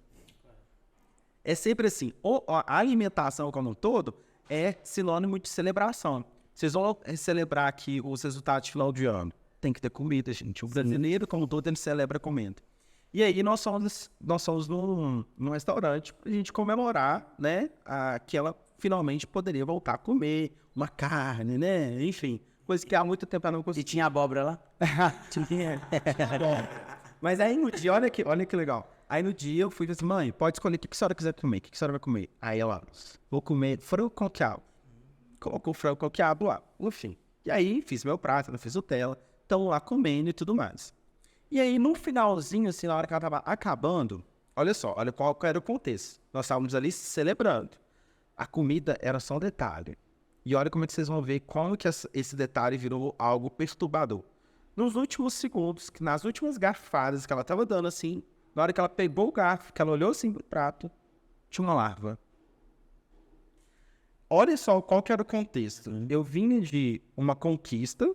Speaker 3: É sempre assim. A alimentação como um todo é sinônimo de celebração. Vocês vão celebrar aqui os resultados de final de ano. Tem que ter comida, gente. O brasileiro, como um todo, ele celebra comendo. E aí nós somos num restaurante pra gente comemorar, né? Que ela finalmente poderia voltar a comer uma carne, né? Enfim, coisa que há muito tempo ela não
Speaker 1: E
Speaker 3: conseguia.
Speaker 1: tinha abóbora lá?
Speaker 3: Tinha. Mas aí no dia, olha que legal. Aí no dia eu fui e falei assim, mãe, pode escolher o que a senhora quiser comer. O que a senhora vai comer? Aí ela, vou comer frango com quiabo. Colocou o frango com quiabo lá, enfim. E aí fiz meu prato, ela fez o dela. Estão lá comendo e tudo mais. E aí no finalzinho, assim, na hora que ela tava acabando, olha só, olha qual era o contexto. Nós estávamos ali celebrando. A comida era só um detalhe. E olha como é que vocês vão ver como que esse detalhe virou algo perturbador. Nos últimos segundos, nas últimas garfadas que ela estava dando assim, na hora que ela pegou o garfo, que ela olhou assim pro prato, tinha uma larva. Olha só qual que era o contexto. Eu vinha de uma conquista,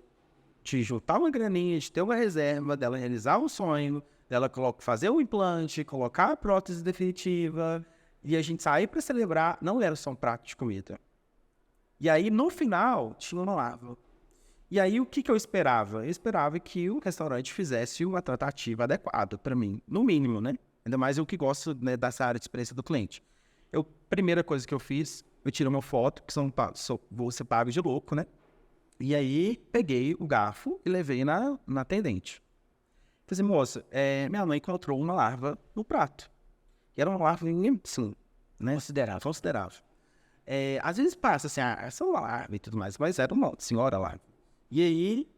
Speaker 3: de juntar uma graninha, de ter uma reserva, dela realizar um sonho, dela fazer um implante, colocar a prótese definitiva, e a gente sair para celebrar, não era só um prato de comida. E aí, no final, tinha uma larva. E aí, o que eu esperava? Eu esperava que o restaurante fizesse uma tratativa adequada para mim, no mínimo, né? Ainda mais eu que gosto, né, dessa área de experiência do cliente. Primeira coisa que eu fiz, eu tirei uma foto, que vou ser pago de louco, né? E aí, peguei o garfo e levei na atendente. Falei assim, moça, minha mãe encontrou uma larva no prato. E era uma larva, assim, né? Considerável. Às vezes passa assim, essa é uma larva e tudo mais, mas era uma senhora larva. E aí,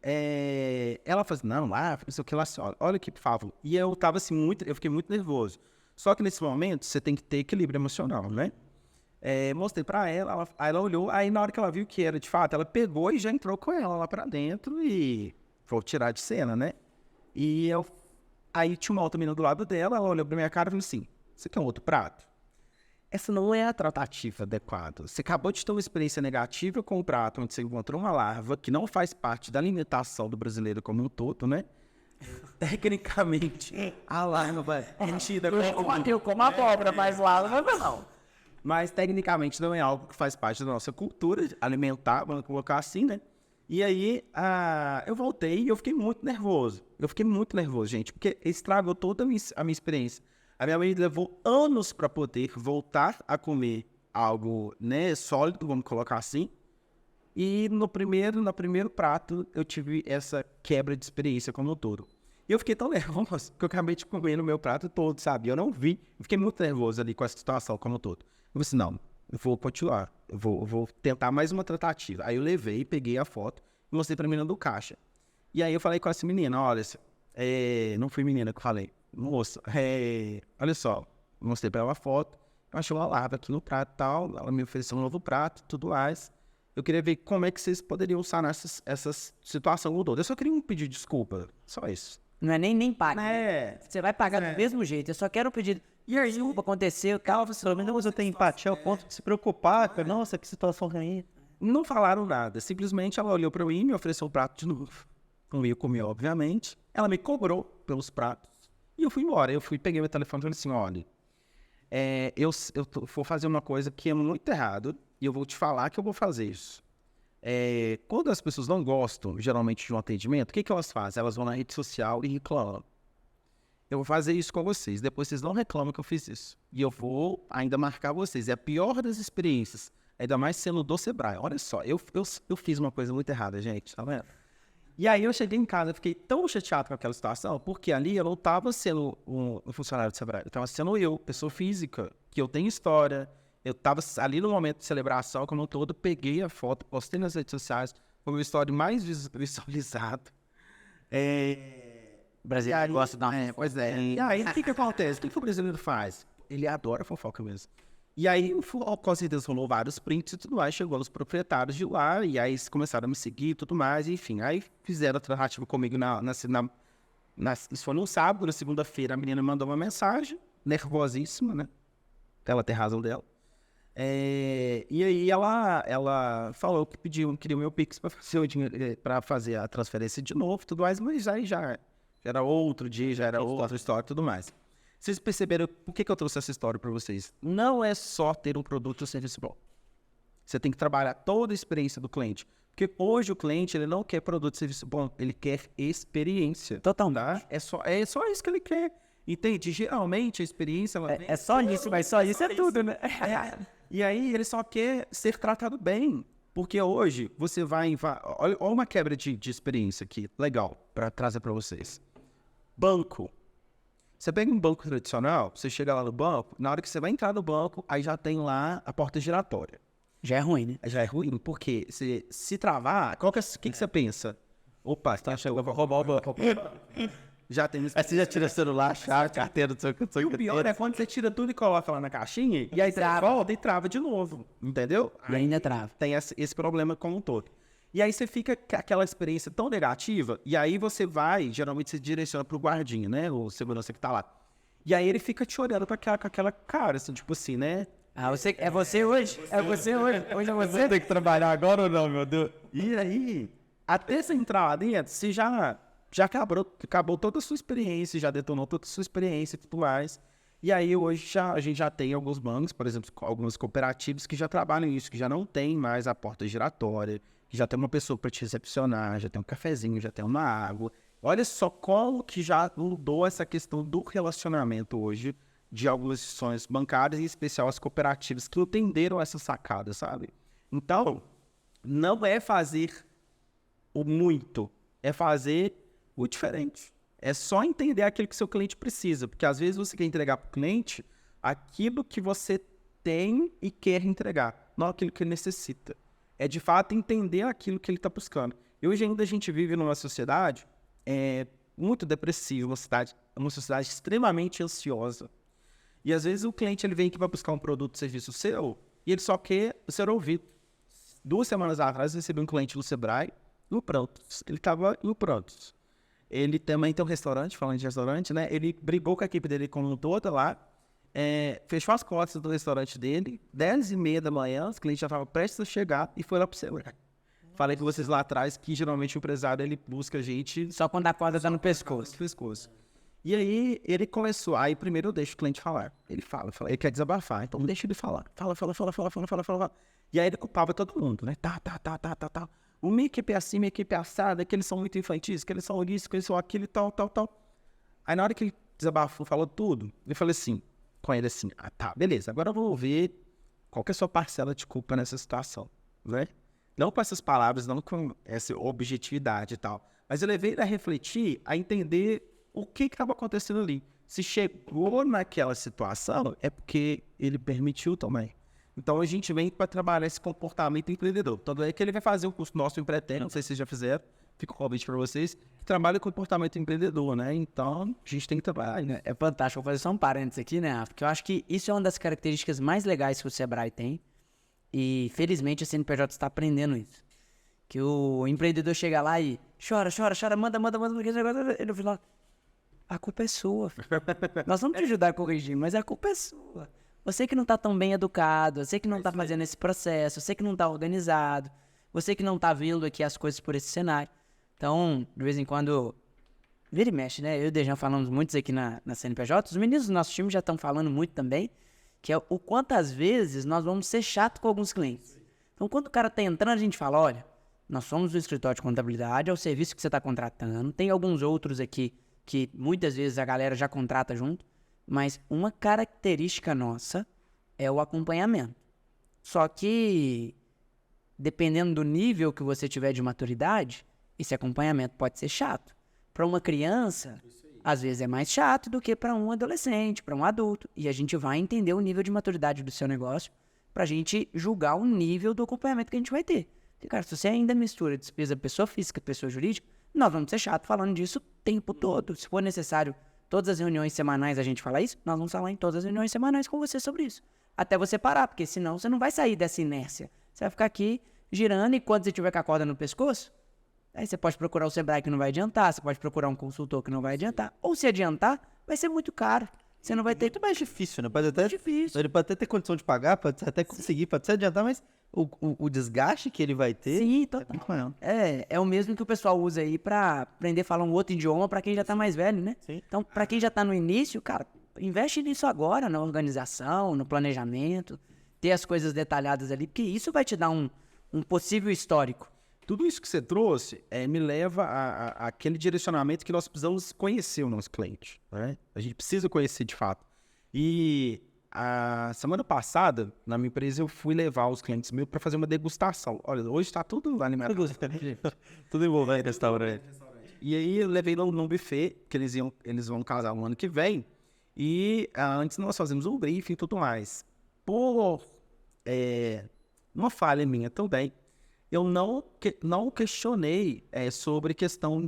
Speaker 3: ela falou assim, não, larva, não sei o que lá, senhora, olha aqui, por favor. E eu tava assim, eu fiquei muito nervoso. Só que nesse momento, você tem que ter equilíbrio emocional, né? Mostrei pra ela, aí ela olhou, aí na hora que ela viu que era de fato, ela pegou e já entrou com ela lá pra dentro e vou tirar de cena, né? Aí tinha uma outra menina do lado dela, ela olhou pra minha cara e falou assim, você quer um outro prato? Essa não é a tratativa adequada. Você acabou de ter uma experiência negativa com o prato, onde você encontrou uma larva que não faz parte da alimentação do brasileiro como um todo, né? Tecnicamente, a larva é tida
Speaker 1: Eu como abóbora, mas larva não.
Speaker 3: Mas tecnicamente não é algo que faz parte da nossa cultura alimentar, vamos colocar assim, né? E aí, eu voltei e eu fiquei muito nervoso. Gente, porque estragou toda a minha experiência. A minha mãe levou anos para poder voltar a comer algo, né, sólido, vamos colocar assim. E no primeiro prato, eu tive essa quebra de experiência como um todo. E eu fiquei tão nervoso que eu acabei de comer no meu prato todo, sabe? Eu não vi. Eu fiquei muito nervoso ali com essa situação como um todo. Eu falei assim, não, eu vou continuar. Eu vou tentar mais uma tratativa. Aí eu levei, peguei a foto e mostrei pra menina do caixa. E aí eu falei com essa menina, olha, não foi menina que eu falei. Moça, olha só, mostrei pra ela a foto, eu achei uma larva aqui no prato e tal, ela me ofereceu um novo prato e tudo mais. Eu queria ver como é que vocês poderiam sanar essa situação toda. Eu só queria pedir desculpa, só isso.
Speaker 1: Não é nem paga. Você vai pagar do mesmo jeito, eu só quero pedir. E aí, desculpa, aconteceu, tal,
Speaker 2: Pelo menos você tem empatia ao ponto de se preocupar, cara. Nossa, que situação ruim.
Speaker 3: Não falaram nada, simplesmente ela olhou pra mim e me ofereceu o prato de novo. Não ia comer, obviamente. Ela me cobrou pelos pratos. E eu fui embora. Peguei meu telefone e falei assim, olha, eu vou fazer uma coisa que é muito errado e eu vou te falar que eu vou fazer isso. Quando as pessoas não gostam, geralmente, de um atendimento, o que elas fazem? Elas vão na rede social e reclamam. Eu vou fazer isso com vocês. Depois vocês não reclamam que eu fiz isso. E eu vou ainda marcar vocês. É a pior das experiências. Ainda mais sendo do Sebrae. Olha só, eu fiz uma coisa muito errada, gente. Tá vendo? E aí eu cheguei em casa, eu fiquei tão chateado com aquela situação, porque ali eu não estava sendo um funcionário do Sebrae, eu estava sendo eu, pessoa física, que eu tenho história, eu estava ali no momento de celebração, como um todo, peguei a foto, postei nas redes sociais, foi uma história mais visualizada.
Speaker 1: O brasileiro gosta de dar uma...
Speaker 3: Pois é. E aí, o que acontece? O que o brasileiro faz? Ele adora fofoca mesmo. E aí, com certeza, rolou vários prints e tudo mais, chegou os proprietários de lá, e aí eles começaram a me seguir e tudo mais, enfim. Aí fizeram a tratativa comigo isso foi no sábado, na segunda-feira, a menina mandou uma mensagem, nervosíssima, né? Ela tem razão dela. E aí ela falou que queria o meu Pix para fazer o dinheiro, para fazer a transferência de novo, tudo mais, mas aí já era outro dia, já era outra história, tudo mais. Vocês perceberam por que eu trouxe essa história para vocês? Não é só ter um produto ou serviço bom. Você tem que trabalhar toda a experiência do cliente. Porque hoje o cliente ele não quer produto e serviço bom, ele quer experiência.
Speaker 1: Totalmente.
Speaker 3: Tá? É só isso que ele quer. Entende? Geralmente a experiência... Ela vem-
Speaker 1: É só isso, mas só isso é tudo, né?
Speaker 3: E aí ele só quer ser tratado bem. Porque hoje você olha uma quebra de experiência aqui, legal, para trazer para vocês. Banco. Você pega um banco tradicional, você chega lá no banco, na hora que você vai entrar no banco, aí já tem lá a porta giratória.
Speaker 1: Já é ruim, né?
Speaker 3: Já é ruim, porque se travar, o que você pensa? Opa, você tá chegando, vou roubar o banco. Já tem isso.
Speaker 2: Aí você já tira o celular, chave, carteira do seu
Speaker 3: E o pior é quando você tira tudo e coloca lá na caixinha, e aí você volta e trava de novo, entendeu?
Speaker 1: E ainda trava.
Speaker 3: Tem esse problema como um todo. E aí você fica com aquela experiência tão negativa, e aí você vai, geralmente você direciona pro guardinha, né? O segurança que tá lá. E aí ele fica te olhando com aquela cara, assim, tipo assim, né?
Speaker 1: Ah, é você hoje? É você hoje? Hoje é você?
Speaker 2: tem que trabalhar agora ou não, meu Deus?
Speaker 3: E aí, até você entrar lá dentro, você já acabou toda a sua experiência, já detonou toda a sua experiência e tudo mais. E aí hoje a gente já tem alguns bancos, por exemplo, algumas cooperativas que já trabalham isso, que já não tem mais a porta giratória, que já tem uma pessoa para te recepcionar, já tem um cafezinho, já tem uma água. Olha só como que já mudou essa questão do relacionamento hoje de algumas instituições bancárias, em especial as cooperativas, que entenderam essa sacada, sabe? Então, não é fazer o muito, é fazer o diferente. É só entender aquilo que seu cliente precisa, porque às vezes você quer entregar para o cliente aquilo que você tem e quer entregar, não aquilo que ele necessita. É de fato entender aquilo que ele está buscando. E hoje ainda a gente vive numa sociedade muito depressiva, uma sociedade extremamente ansiosa. E às vezes o cliente ele vem aqui para buscar um produto ou serviço seu e ele só quer ser ouvido. 2 semanas atrás eu recebi um cliente do Sebrae no Prontos. Ele estava no Prontos. Ele também tem um restaurante, falando de restaurante, né? Ele brigou com a equipe dele como toda lá, fechou as costas do restaurante dele, 10h30 da manhã, os clientes já estavam prestes a chegar e foi lá pro Sebrae. Falei com vocês lá atrás que geralmente o empresário ele busca a gente
Speaker 1: Só quando a corda tá no pescoço.
Speaker 3: E aí ele começou, aí primeiro eu deixo o cliente falar. Ele fala, ele quer desabafar, então deixa ele falar. Fala. E aí ele culpava todo mundo, né? Tá. O minha equipe é assim, minha equipe é assada, que eles são muito infantis, que eles são isso, que eles são aquilo e tal. Aí na hora que ele desabafou, falou tudo, eu falei assim, com ele assim, tá, beleza, agora eu vou ver qual que é a sua parcela de culpa nessa situação, né? Não com essas palavras, não com essa objetividade e tal, mas eu levei ele a refletir, a entender o que estava acontecendo ali. Se chegou naquela situação, é porque ele permitiu também. Então a gente vem para trabalhar esse comportamento empreendedor. Tanto é que ele vai fazer o curso nosso Empretendo, não sei se vocês já fizeram, fica o convite para vocês, que trabalha o comportamento empreendedor, né? Então a gente tem que trabalhar, né?
Speaker 1: É fantástico. Vou fazer só um parênteses aqui, né? Porque eu acho que isso é uma das características mais legais que o Sebrae tem. E felizmente a CNPJ está aprendendo isso. Que o empreendedor chega lá e chora, manda, porque esse negócio, ele fala, a culpa é sua. Nós vamos te ajudar a corrigir, mas a culpa é sua. Você que não está tão bem educado, você que não está fazendo esse processo, você que não está organizado, você que não está vendo aqui as coisas por esse cenário. Então, de vez em quando, vira e mexe, né? Eu e o Dejan falamos muito aqui na CNPJ, os meninos do nosso time já estão falando muito também, que é o quantas vezes nós vamos ser chato com alguns clientes. Então, quando o cara está entrando, a gente fala, olha, nós somos o escritório de contabilidade, é o serviço que você está contratando, tem alguns outros aqui que muitas vezes a galera já contrata junto, mas uma característica nossa é o acompanhamento. Só que, dependendo do nível que você tiver de maturidade, esse acompanhamento pode ser chato. Para uma criança, às vezes é mais chato do que para um adolescente, para um adulto. E a gente vai entender o nível de maturidade do seu negócio para a gente julgar o nível do acompanhamento que a gente vai ter. Porque, cara, se você ainda mistura despesa pessoa física e pessoa jurídica, nós vamos ser chato falando disso o tempo todo. Se for necessário, todas as reuniões semanais a gente falar isso, nós vamos falar em todas as reuniões semanais com você sobre isso. Até você parar, porque senão você não vai sair dessa inércia. Você vai ficar aqui girando e quando você tiver com a corda no pescoço, aí você pode procurar o Sebrae que não vai adiantar, você pode procurar um consultor que não vai adiantar. Ou se adiantar, vai ser muito caro. você não vai ter...
Speaker 2: Muito mais difícil, né? Pode até,
Speaker 1: difícil.
Speaker 2: ele pode até ter condição de pagar, pode até conseguir, pode até adiantar, mas o desgaste que ele vai ter...
Speaker 1: Sim,
Speaker 2: é
Speaker 1: total.
Speaker 2: muito maior.
Speaker 1: É o mesmo que o pessoal usa aí pra aprender a falar um outro idioma pra quem já tá mais velho, né?
Speaker 2: Sim.
Speaker 1: Então, pra quem já tá no início, cara, investe nisso agora, na organização, no planejamento, ter as coisas detalhadas ali, porque isso vai te dar um possível histórico.
Speaker 3: Tudo isso que você trouxe me leva àquele direcionamento que nós precisamos conhecer o nosso cliente, né? A gente precisa conhecer de fato. E a semana passada, na minha empresa, eu fui levar os clientes meus para fazer uma degustação. Olha, hoje está tudo animado.
Speaker 2: Tudo envolvendo restaurante.
Speaker 3: E aí eu levei num buffet, que eles vão casar no ano que vem. E antes nós fazemos um briefing e tudo mais. Por uma falha minha também, eu não questionei sobre questão do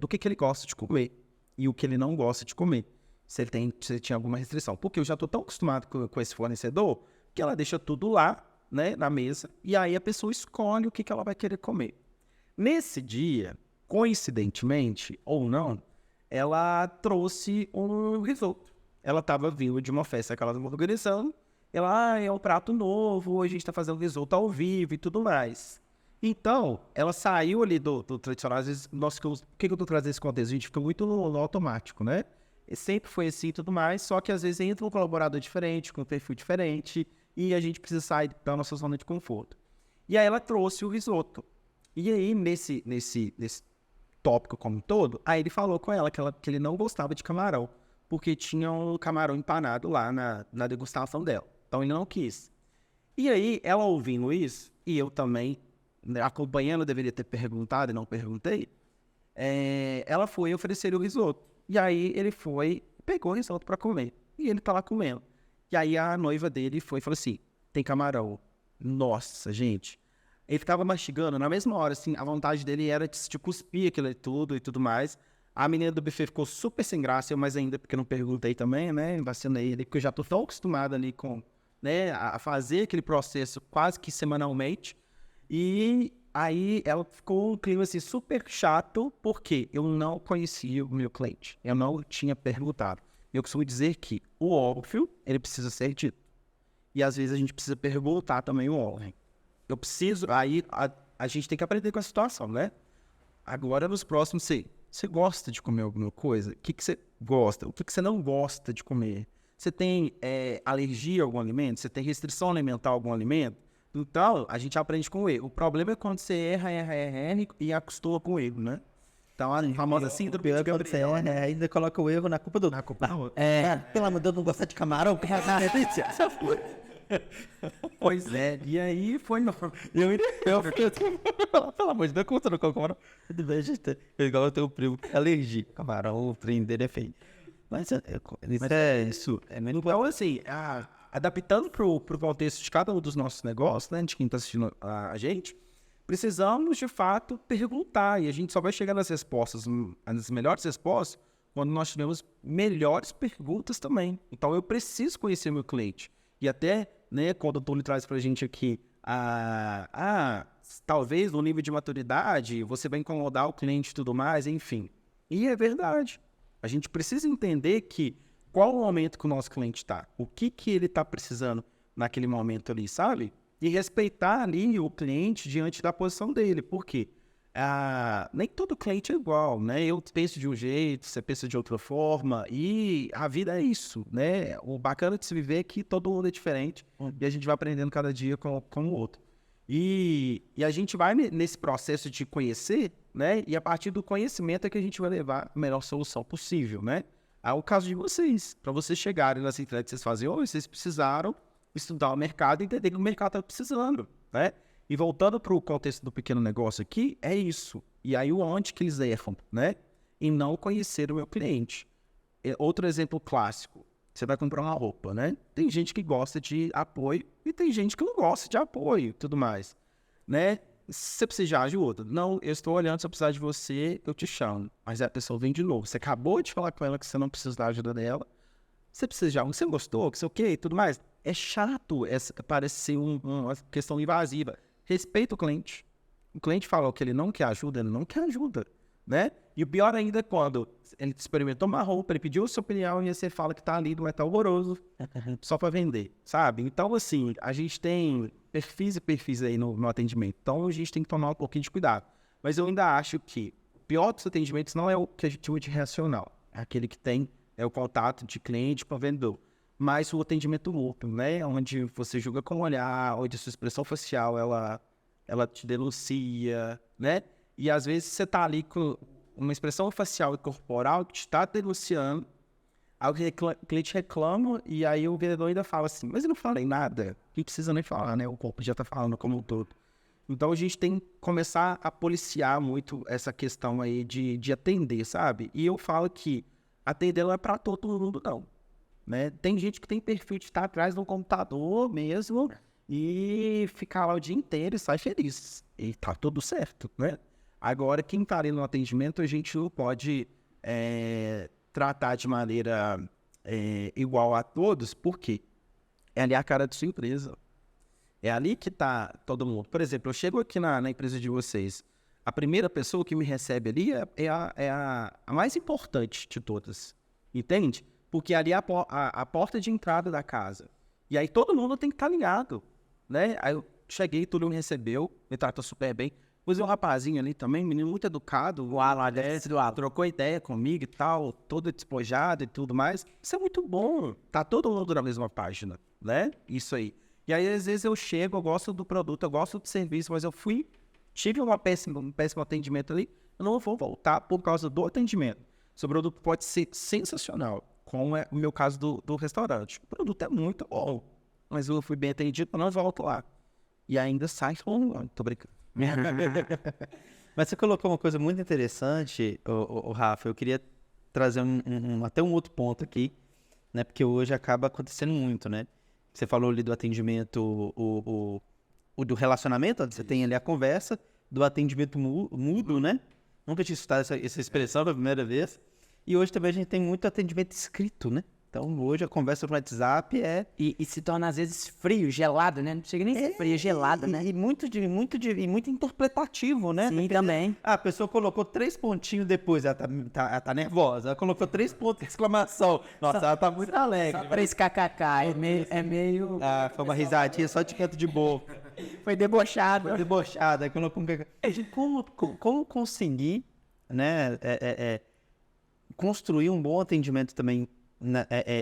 Speaker 3: que ele gosta de comer e o que ele não gosta de comer. Se ele tinha alguma restrição. Porque eu já estou tão acostumado com esse fornecedor que ela deixa tudo lá, né, na mesa, e aí a pessoa escolhe o que ela vai querer comer. Nesse dia, coincidentemente ou não, ela trouxe um risoto. Ela estava vindo de uma festa que ela estava organizando. Ela, é um prato novo, a gente está fazendo risoto ao vivo e tudo mais. Então, ela saiu ali do tradicional. Às vezes, por que eu estou trazendo esse contexto? A gente fica muito no automático, né? E sempre foi assim e tudo mais, só que às vezes entra um colaborador diferente, com um perfil diferente, e a gente precisa sair da nossa zona de conforto. E aí ela trouxe o risoto. E aí, nesse tópico como um todo, aí ele falou com ela que ele não gostava de camarão, porque tinha um camarão empanado lá na degustação dela. Então ele não quis. E aí, ela ouvindo isso, e eu também, né, acompanhando, deveria ter perguntado e não perguntei, ela foi oferecer o risoto. E aí ele pegou o risoto para comer. E ele tá lá comendo. E aí a noiva dele foi e falou assim, tem camarão. Nossa, gente. Ele ficava mastigando, na mesma hora, assim, a vontade dele era de cuspir aquilo e tudo mais. A menina do buffet ficou super sem graça, eu mais ainda, porque eu não perguntei também, né, vacinei ele, porque eu já tô tão acostumado ali com, né, a fazer aquele processo quase que semanalmente. E aí ela ficou um clima, assim, super chato, porque eu não conhecia o meu cliente. Eu não tinha perguntado. Eu costumo dizer que o óbvio, ele precisa ser dito. E às vezes a gente precisa perguntar também o óbvio. Eu preciso, aí a gente tem que aprender com a situação, né? Agora, nos próximos, você gosta de comer alguma coisa? O que você gosta? O que você não gosta de comer? Você tem alergia a algum alimento? Você tem restrição alimentar a algum alimento? Então, a gente aprende com o erro. O problema é quando você erra e acostuma com o erro, né? Então, a famosa síndrome de Gabriel,
Speaker 2: né? Ainda coloca o erro na culpa do... pelo amor de Deus, não gosta de camarão?
Speaker 3: Pois é, e aí foi...
Speaker 2: Eu fiquei assim, pelo amor de Deus, como você não come camarão? Igual eu tenho um primo que tem alergia. Camarão, o trem dele é feio. Mas isso é menos...
Speaker 3: Então, assim, adaptando pro contexto de cada um dos nossos negócios, né, de quem está assistindo a gente, precisamos, de fato, perguntar. E a gente só vai chegar nas respostas, nas melhores respostas, quando nós tivermos melhores perguntas também. Então, eu preciso conhecer meu cliente. E até, né, quando o Tony traz pra gente aqui, talvez no nível de maturidade, você vai incomodar o cliente e tudo mais, enfim. E é verdade. A gente precisa entender que qual o momento que o nosso cliente está, o que ele está precisando naquele momento ali, sabe? E respeitar ali o cliente diante da posição dele. Por quê? Nem todo cliente é igual, né? Eu penso de um jeito, você pensa de outra forma, e a vida é isso, né? O bacana de se viver é que todo mundo é diferente, e a gente vai aprendendo cada dia com o outro. E a gente vai nesse processo de conhecer, né? E a partir do conhecimento é que a gente vai levar a melhor solução possível, né? É o caso de vocês. Para vocês chegarem nas entregas que vocês fazem hoje, vocês precisaram estudar o mercado e entender que o mercado está precisando, né? E voltando para o contexto do pequeno negócio aqui, é isso. E aí onde que eles erram, né? Em não conhecer o meu cliente. Outro exemplo clássico. Você vai comprar uma roupa, né? Tem gente que gosta de apoio e tem gente que não gosta de apoio e tudo mais, né? Se você precisa de ajuda, não, eu estou olhando, se eu precisar de você, eu te chamo. Mas a pessoa vem de novo. Você acabou de falar com ela que você não precisa da ajuda dela. Você precisa de algo, você gostou, que sei o quê e tudo mais. É chato, parece ser uma questão invasiva. Respeita o cliente. O cliente falou que ele não quer ajuda, ele não quer ajuda. né? E o pior ainda é quando ele experimentou uma roupa, ele pediu a sua opinião e você fala que tá ali, não é tão horroroso, só para vender, sabe? Então, assim, a gente tem perfis e perfis aí no atendimento. Então, a gente tem que tomar um pouquinho de cuidado. Mas eu ainda acho que o pior dos atendimentos não é o que a gente chama de reacional. É aquele que tem o contato de cliente com vendedor. Mas o atendimento mútuo, né? Onde você julga com o olhar, onde a sua expressão facial, ela te denuncia, né? E às vezes você tá ali com uma expressão facial e corporal que te está denunciando, aí o cliente reclama e aí o vendedor ainda fala assim, mas eu não falei nada, não precisa nem falar, né? O corpo já tá falando como um todo. Então a gente tem que começar a policiar muito essa questão aí de atender, sabe? E eu falo que atender não é para todo mundo, não. Né? Tem gente que tem perfil de estar atrás de um computador mesmo e ficar lá o dia inteiro e sai feliz. E tá tudo certo, né? Agora, quem tá ali no atendimento, a gente não pode tratar de maneira igual a todos, porque é ali a cara de sua empresa. É ali que tá todo mundo. Por exemplo, eu chego aqui na empresa de vocês, a primeira pessoa que me recebe ali é a mais importante de todas, entende? Porque ali é a porta de entrada da casa. E aí todo mundo tem que estar alinhado, né? Aí eu cheguei, todo mundo me recebeu, me tratou super bem. Pus um rapazinho ali também, menino muito educado, trocou ideia comigo e tal, todo despojado e tudo mais. Isso é muito bom, tá todo mundo na mesma página, né? Isso aí. E aí, às vezes, eu chego, eu gosto do produto, eu gosto do serviço, mas eu tive um péssimo atendimento ali, eu não vou voltar por causa do atendimento. Seu produto pode ser sensacional, como é o meu caso do restaurante. O produto é muito bom, mas eu fui bem atendido, eu não volto lá. E ainda sai falando, tô brincando.
Speaker 2: Mas você colocou uma coisa muito interessante, o Rafa. Eu queria trazer até um outro ponto aqui, né? Porque hoje acaba acontecendo muito, né? Você falou ali do atendimento, o do relacionamento, onde você tem ali a conversa, do atendimento mudo, né? Nunca tinha escutado essa expressão pela primeira vez. E hoje também a gente tem muito atendimento escrito, né? Então, hoje a conversa no WhatsApp
Speaker 1: E se torna, às vezes, frio, gelado, né? Não chega nem a ser frio, gelado, né?
Speaker 2: E muito interpretativo, né?
Speaker 1: Sim, também.
Speaker 2: A pessoa colocou 3 pontinhos depois, ela tá nervosa. Ela colocou 3 pontos de exclamação. Nossa, ela tá muito alegre.
Speaker 1: Só 3 kkk, é meio...
Speaker 2: Ah, foi uma risadinha só de canto de boca.
Speaker 1: Foi debochado.
Speaker 2: Foi debochada. Colocou como conseguir, né, construir um bom atendimento também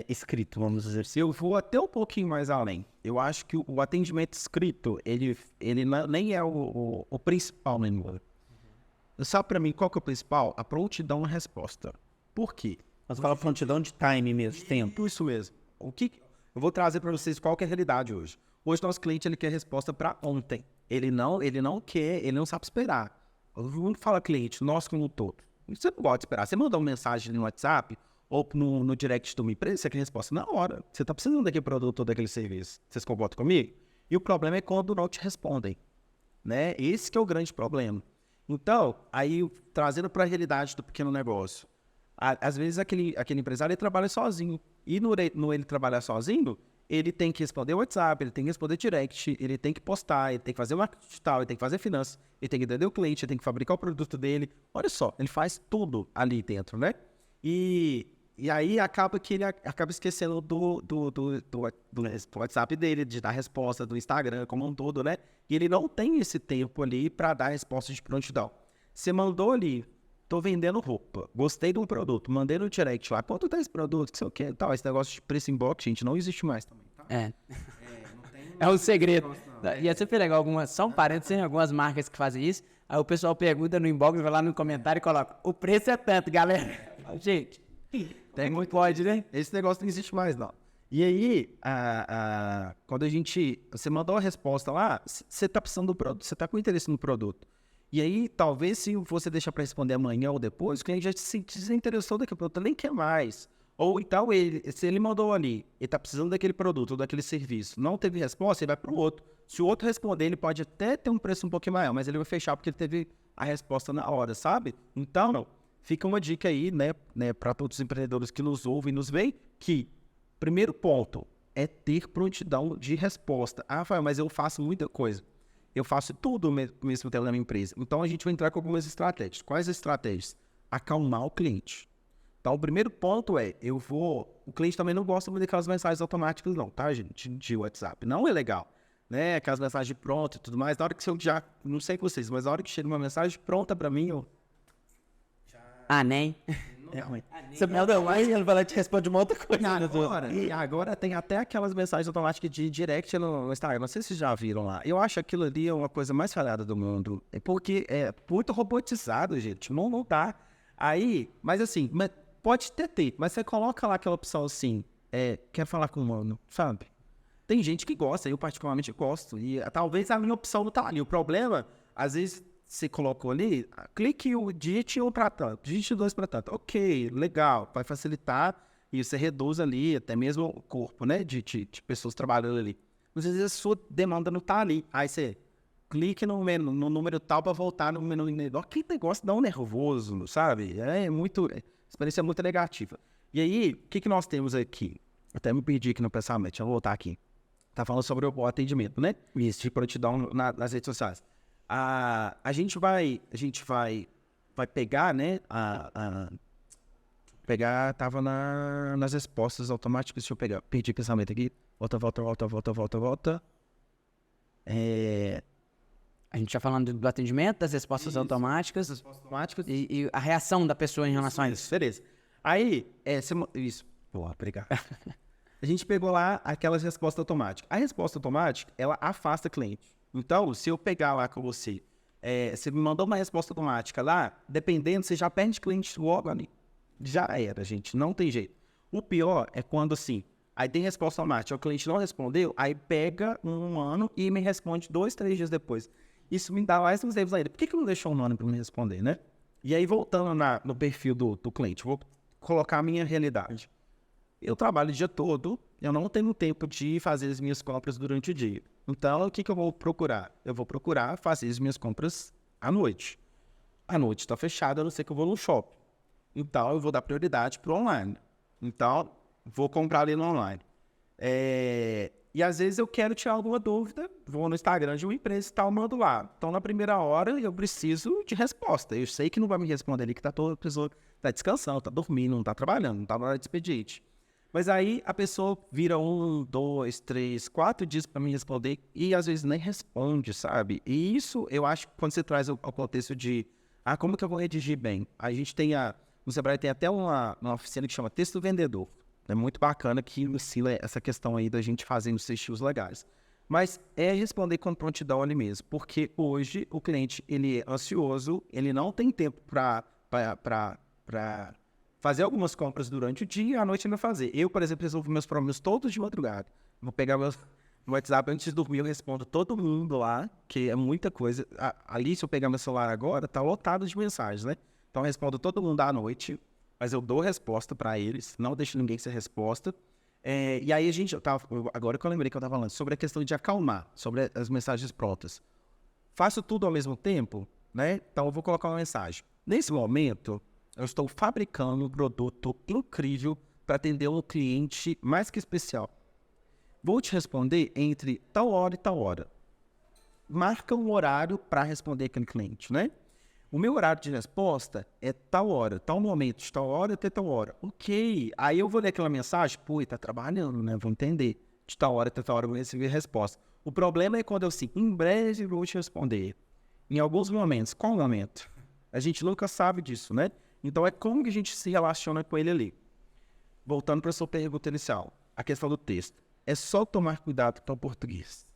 Speaker 2: escrito, vamos dizer assim.
Speaker 3: Eu vou até um pouquinho mais além. Eu acho que o atendimento escrito, ele nem é o principal no e-mail. Sabe pra mim qual que é o principal? A prontidão à resposta. Por quê?
Speaker 2: Nós falamos prontidão de time mesmo, tempo.
Speaker 3: Isso mesmo. Eu vou trazer para vocês qual que é a realidade hoje. Hoje nosso cliente ele quer resposta para ontem. Ele não quer, ele não sabe esperar. Vamos falar cliente, nós como um todo. Você não pode esperar. Você manda uma mensagem no WhatsApp ou no direct de uma empresa, você quer resposta na hora. Você está precisando daquele produto ou daquele serviço. Vocês concordam comigo? E o problema é quando não te respondem, né? Esse que é o grande problema. Então, aí trazendo para a realidade do pequeno negócio. Às vezes aquele empresário ele trabalha sozinho. E no ele trabalhar sozinho, ele tem que responder o WhatsApp, ele tem que responder direct, ele tem que postar, ele tem que fazer marketing digital, ele tem que fazer finanças, ele tem que entender o cliente, ele tem que fabricar o produto dele. Olha só, ele faz tudo ali dentro, né? E aí acaba que ele acaba esquecendo do WhatsApp dele, de dar resposta do Instagram como um todo, né? E ele não tem esse tempo ali para dar resposta de prontidão. Você mandou ali, tô vendendo roupa, gostei de um produto, mandei no direct lá, quanto tá esse produto, que sei o que, tal, esse negócio de preço inbox, gente, não existe mais também, tá?
Speaker 1: É um segredo. Ia ser legal, só um parênteses, tem algumas marcas que fazem isso, aí o pessoal pergunta no inbox, vai lá no comentário e coloca, o preço é tanto, galera. Gente,
Speaker 3: tem muito pode, né? Esse negócio não existe mais, não. E aí, quando você mandou a resposta lá, você tá precisando do produto, você tá com interesse no produto. E aí, talvez, se você deixar para responder amanhã ou depois, o cliente já se desinteressou daquele produto, nem quer mais. Ou então, se ele mandou ali, ele tá precisando daquele produto ou daquele serviço, não teve resposta, ele vai para o outro. Se o outro responder, ele pode até ter um preço um pouquinho maior, mas ele vai fechar porque ele teve a resposta na hora, sabe? Então, fica uma dica aí, né para todos os empreendedores que nos ouvem e nos veem, que primeiro ponto é ter prontidão de resposta. Ah, Rafael, mas eu faço muita coisa. eu faço tudo ao mesmo tempo na minha empresa. Então, a gente vai entrar com algumas estratégias. Quais as estratégias? Acalmar o cliente. Então, o primeiro ponto é, o cliente também não gosta muito daquelas mensagens automáticas não, tá, gente? De WhatsApp. Não é legal, né? Aquelas mensagens prontas e tudo mais. Na hora que eu já, não sei com vocês, mas na hora que chega uma mensagem pronta pra mim, eu...
Speaker 1: Nem.
Speaker 2: É ruim.
Speaker 1: Você
Speaker 2: Aí ele vai lá e te responde uma outra coisa.
Speaker 3: Agora tem até aquelas mensagens automáticas de direct no Instagram. Não sei se vocês já viram lá. Eu acho aquilo ali uma coisa mais falhada do mundo. Porque é muito robotizado, gente. Não dá. Aí, mas assim, pode ter, mas você coloca lá aquela opção assim, quer falar com o humano, sabe? Tem gente que gosta, eu particularmente gosto. E talvez a minha opção não tá ali. O problema, às vezes, você colocou ali, clique digite 1 para tanto, digite 2 para tanto. Ok, legal, vai facilitar e você reduz ali até mesmo o corpo, né, de pessoas trabalhando ali. Mas às vezes a sua demanda não tá ali. Aí você clique no número tal para voltar no menu. Que negócio dá um nervoso, sabe? Experiência é muito negativa. E aí, o que nós temos aqui? Até me perdi aqui no pensamento, deixa eu voltar aqui. Tá falando sobre o atendimento, né? Isso, de prontidão nas redes sociais. A gente vai pegar, né? Tava nas respostas automáticas. Deixa eu pegar. Perdi o pensamento aqui. Volta.
Speaker 1: A gente tá falando do atendimento, das respostas automáticas e a reação da pessoa em relação a isso.
Speaker 3: Beleza. Aí, isso. Boa, obrigado. A gente pegou lá aquelas respostas automáticas. A resposta automática, ela afasta o cliente. Então, se eu pegar lá com você, você me mandou uma resposta automática lá, dependendo, você já perde cliente logo ali. Já era, gente, não tem jeito. O pior é quando, assim, aí tem resposta automática, o cliente não respondeu, aí pega um ano e me responde 2, 3 dias depois. Isso me dá mais uns erros ainda. Por que não deixou um ano para me responder, né? E aí, voltando no perfil do cliente, vou colocar a minha realidade. Eu trabalho o dia todo, eu não tenho tempo de fazer as minhas compras durante o dia. Então, o que eu vou procurar? Eu vou procurar fazer as minhas compras à noite. A noite está fechada, a não ser que eu vou no shopping. Então, eu vou dar prioridade para o online. Então, vou comprar ali no online. E às vezes eu quero tirar alguma dúvida, vou no Instagram de uma empresa e tal, mando lá. Então, na primeira hora, eu preciso de resposta. Eu sei que não vai me responder ali, que a pessoa está descansando, está dormindo, não está trabalhando, não está na hora de expediente. Mas aí a pessoa vira 1, 2, 3, 4 dias para me responder e às vezes nem responde, sabe? E isso eu acho que quando você traz ao contexto de como que eu vou redigir bem? A gente tem no Sebrae tem até uma oficina que chama Texto Vendedor. É muito bacana que ensina essa questão aí da gente fazendo os estilos legais. Mas é responder com prontidão ali mesmo, porque hoje o cliente ele é ansioso, ele não tem tempo para fazer algumas compras durante o dia e à noite ele vai fazer. Eu, por exemplo, resolvo meus problemas todos de madrugada. Vou pegar meu WhatsApp antes de dormir, eu respondo todo mundo lá, que é muita coisa. Ali, se eu pegar meu celular agora, tá lotado de mensagens, né? Então, eu respondo todo mundo à noite, mas eu dou resposta para eles, não deixo ninguém sem resposta. E aí, agora que eu lembrei que eu estava falando, sobre a questão de acalmar, sobre as mensagens prontas. Faço tudo ao mesmo tempo, né? Então, eu vou colocar uma mensagem. Nesse momento, eu estou fabricando um produto incrível para atender um cliente mais que especial. Vou te responder entre tal hora e tal hora. Marca um horário para responder aquele cliente, né? O meu horário de resposta é tal hora, tal momento, de tal hora até tal hora. Ok. Aí eu vou ler aquela mensagem, tá trabalhando, né? Vou entender. De tal hora até tal hora eu vou receber a resposta. O problema é quando eu em breve vou te responder. Em alguns momentos. Qual momento? A gente nunca sabe disso, né? Então, é como que a gente se relaciona com ele ali. Voltando para a sua pergunta inicial, a questão do texto. É só tomar cuidado com o português.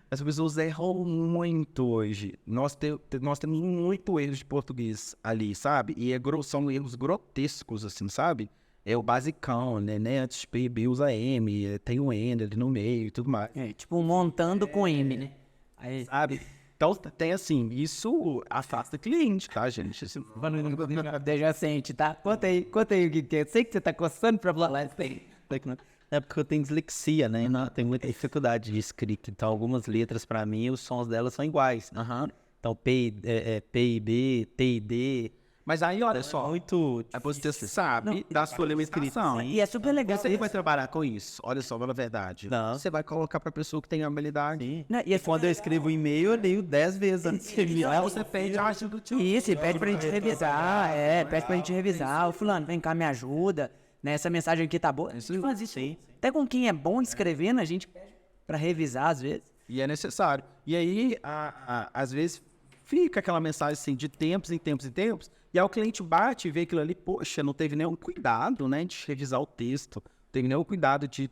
Speaker 3: As pessoas erram muito hoje. Nós temos muito erro de português ali, sabe? E são erros grotescos, assim, sabe? É o basicão, né? Antes de PIB usa M, tem um N ali no meio e tudo mais.
Speaker 1: Tipo, montando com M, né? Aí,
Speaker 3: sabe? Então, tem assim, isso afasta cliente, tá, gente?
Speaker 1: Adjacente, tá? Conta aí o que é. Sei que você tá coçando pra falar isso aí.
Speaker 2: É porque eu tenho dislexia, né? Tenho muita dificuldade de escrita. Então, algumas letras, pra mim, os sons delas são iguais. Então, PIB, TID.
Speaker 3: Mas aí, olha só,
Speaker 2: Muito.
Speaker 3: você sabe da sua limitação.
Speaker 1: E é super legal.
Speaker 3: Você vai trabalhar com isso. Olha só, na verdade.
Speaker 2: Não.
Speaker 3: Você vai colocar pra pessoa que tem habilidade.
Speaker 2: Sim.
Speaker 1: Não, e é
Speaker 2: Quando eu escrevo um e-mail, eu leio 10 vezes antes de enviar.
Speaker 3: Aí você pede ajuda do tio.
Speaker 1: Isso, e pede pra gente revisar, pede pra gente revisar. Ô, fulano, vem cá, me ajuda, né? Essa mensagem aqui tá boa. A gente faz isso. Até com quem é bom escrevendo, a gente pede pra revisar às vezes.
Speaker 3: E é necessário. E aí, às vezes, fica aquela mensagem assim, de tempos em tempos em tempos, e aí o cliente bate e vê aquilo ali, poxa, não teve nenhum cuidado, né, de revisar o texto, não teve nenhum cuidado de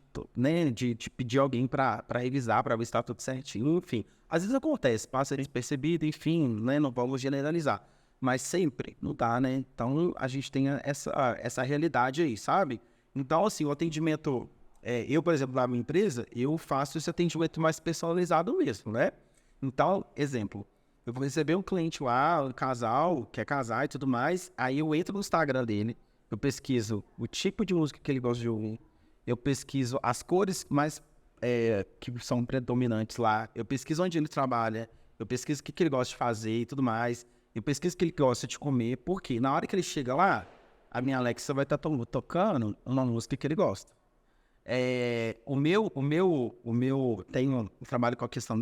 Speaker 3: pedir alguém para revisar, para ver se está tudo certinho, enfim. Às vezes acontece, passa despercebido, enfim, né, não vamos generalizar. Mas sempre não dá, né? Então, a gente tem essa realidade aí, sabe? Então, assim, o atendimento... eu, por exemplo, na minha empresa, eu faço esse atendimento mais personalizado mesmo, né? Então, exemplo, eu vou receber um cliente lá, um casal, quer casar e tudo mais, aí eu entro no Instagram dele, eu pesquiso o tipo de música que ele gosta de ouvir, eu pesquiso as cores mais que são predominantes lá, eu pesquiso onde ele trabalha, eu pesquiso o que ele gosta de fazer e tudo mais, eu pesquiso o que ele gosta de comer, porque na hora que ele chega lá, a minha Alexa vai estar tocando uma música que ele gosta. O meu eu trabalho com a questão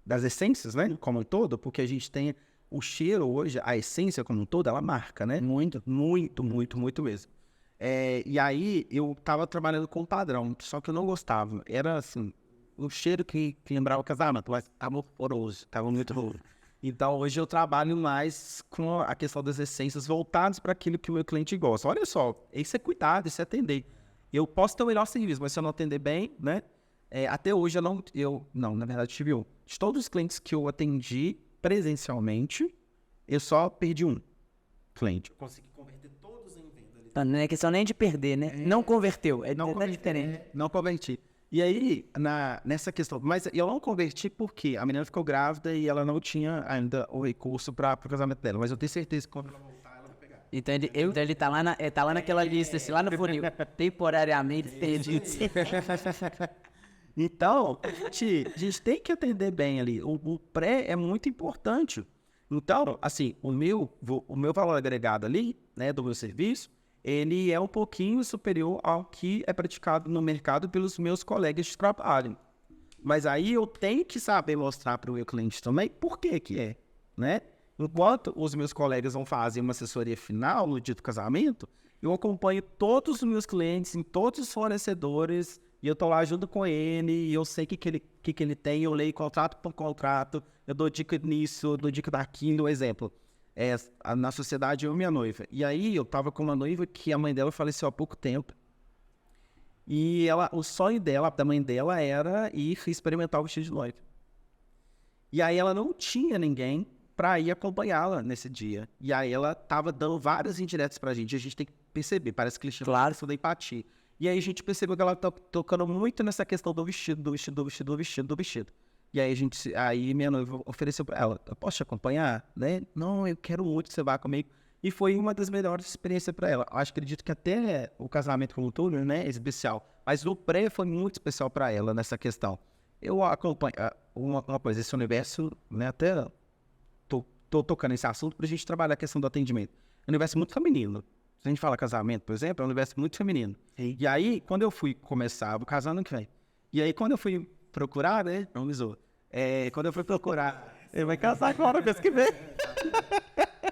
Speaker 3: das essências, né, como um todo, porque a gente tem o cheiro hoje, a essência como um todo, ela marca, né? Muito, muito, muito, muito mesmo. E aí eu tava trabalhando com um padrão, só que eu não gostava. Era assim, o cheiro que lembrava o casamento, mas tava horroroso, tava muito horroroso. Então, hoje eu trabalho mais com a questão das essências voltadas para aquilo que o meu cliente gosta. Olha só, isso é cuidado, isso é atender. Eu posso ter o melhor serviço, mas se eu não atender bem, né? Até hoje na verdade, tive um. De todos os clientes que eu atendi presencialmente, eu só perdi um cliente. Eu consegui converter todos em venda.
Speaker 1: Então, não é questão nem de perder, né? Não converteu,
Speaker 3: Não
Speaker 1: é
Speaker 3: converti,
Speaker 1: diferente.
Speaker 3: Não converti. E aí, nessa questão... Mas eu não converti porque a menina ficou grávida e ela não tinha ainda o recurso para o casamento dela. Mas eu tenho certeza que quando ela voltar, ela vai pegar.
Speaker 1: Então ele tá lá naquela lista, assim, lá no funil, temporariamente perdido.
Speaker 3: Então, a gente tem que atender bem ali. O pré é muito importante. Então, assim, o meu valor agregado ali, né, do meu serviço, ele é um pouquinho superior ao que é praticado no mercado pelos meus colegas de trabalho. Mas aí eu tenho que saber mostrar para o meu cliente também por que é, né? Enquanto os meus colegas vão fazer uma assessoria final no dia do casamento, eu acompanho todos os meus clientes em todos os fornecedores e eu estou lá junto com ele e eu sei o que ele tem, eu leio contrato por contrato, eu dou dica nisso, eu dou dica daquilo, exemplo. Na sociedade, eu e minha noiva. E aí, eu tava com uma noiva que a mãe dela faleceu há pouco tempo. E o sonho da mãe dela, era ir experimentar o vestido de noiva. E aí, ela não tinha ninguém pra ir acompanhá-la nesse dia. E aí, ela tava dando várias indiretas pra gente. A gente tem que perceber, parece que eles tinham claro da empatia. E aí, a gente percebeu que ela tá tocando muito nessa questão do vestido. E aí minha noiva ofereceu pra ela, eu posso te acompanhar? Né? Não, eu quero muito que você vá comigo. E foi uma das melhores experiências pra ela. Acredito que até o casamento como todo, né, é especial. Mas o pré foi muito especial pra ela nessa questão. Eu acompanho, uma coisa, esse universo, né, até tô tocando nesse assunto pra gente trabalhar a questão do atendimento. É um universo muito feminino. Se a gente fala casamento, por exemplo, é um universo muito feminino. Sim. E aí, quando eu fui começar, vou casar ano que vem. E aí, quando eu fui procurar, né, não me zoa. Quando eu fui procurar...
Speaker 2: Ele vai casar agora, mês que vem.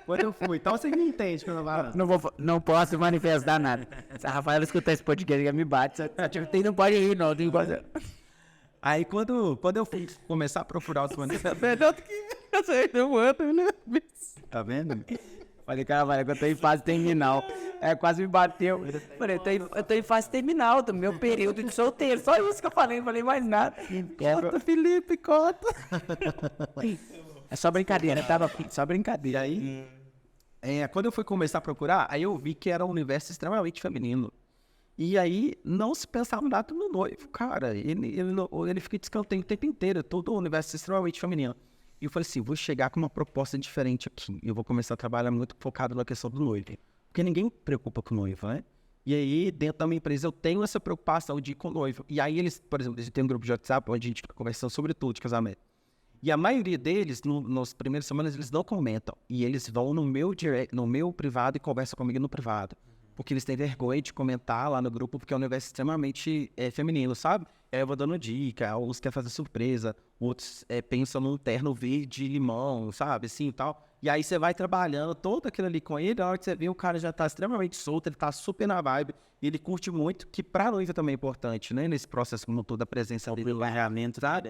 Speaker 3: Quando eu fui, então você me entende quando eu falo.
Speaker 1: Não posso manifestar nada. Se a Rafaela escutar esse podcast, ela me bate. Não pode ir, não. Tem coisa...
Speaker 3: Aí, quando eu fui começar a procurar os manifestos...
Speaker 2: Melhor do que você, não anda, né?
Speaker 3: Tá vendo?
Speaker 1: Falei, cara, eu tô em fase terminal. Quase me bateu. Falei, eu tô em fase terminal do meu período de solteiro. Só isso que eu falei, não falei mais nada.
Speaker 2: Conta, Felipe, conta.
Speaker 1: É só brincadeira, tava só brincadeira.
Speaker 3: E aí, quando eu fui começar a procurar, aí eu vi que era um universo extremamente feminino. E aí, não se pensava nada no noivo, cara. Ele fica de escanteio o tempo inteiro, todo o universo extremamente feminino. E eu falei assim, vou chegar com uma proposta diferente aqui. Eu vou começar a trabalhar muito focado na questão do noivo. Porque ninguém preocupa com o noivo, né? E aí, dentro da minha empresa, eu tenho essa preocupação de ir com o noivo. E aí, por exemplo, eles têm um grupo de WhatsApp onde a gente fica conversando sobre tudo de casamento. E a maioria deles, nas primeiras semanas, eles não comentam. E eles vão no meu privado e conversam comigo no privado. Porque eles têm vergonha de comentar lá no grupo, porque é um negócio extremamente feminino, sabe? Aí eu vou dando dica, uns querem fazer surpresa, outros pensam num terno verde limão, sabe? Assim e tal. E aí você vai trabalhando todo aquilo ali com ele, a hora que você vê, o cara já tá extremamente solto, ele tá super na vibe, e ele curte muito, que pra noiva também é importante, né? Nesse processo como toda a presença dele no barramento, sabe?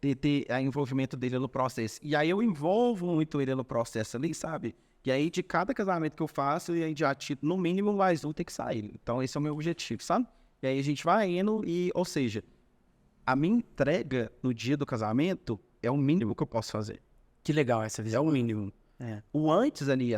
Speaker 3: Ter o envolvimento dele no processo. E aí eu envolvo muito ele no processo ali, sabe? E aí, de cada casamento que eu faço, e aí já no mínimo mais um tem que sair. Então, esse é o meu objetivo, sabe? E aí a gente vai indo ou seja, a minha entrega no dia do casamento é o mínimo que eu posso fazer.
Speaker 1: Que legal essa
Speaker 3: É
Speaker 1: visão.
Speaker 3: o mínimo. O antes ali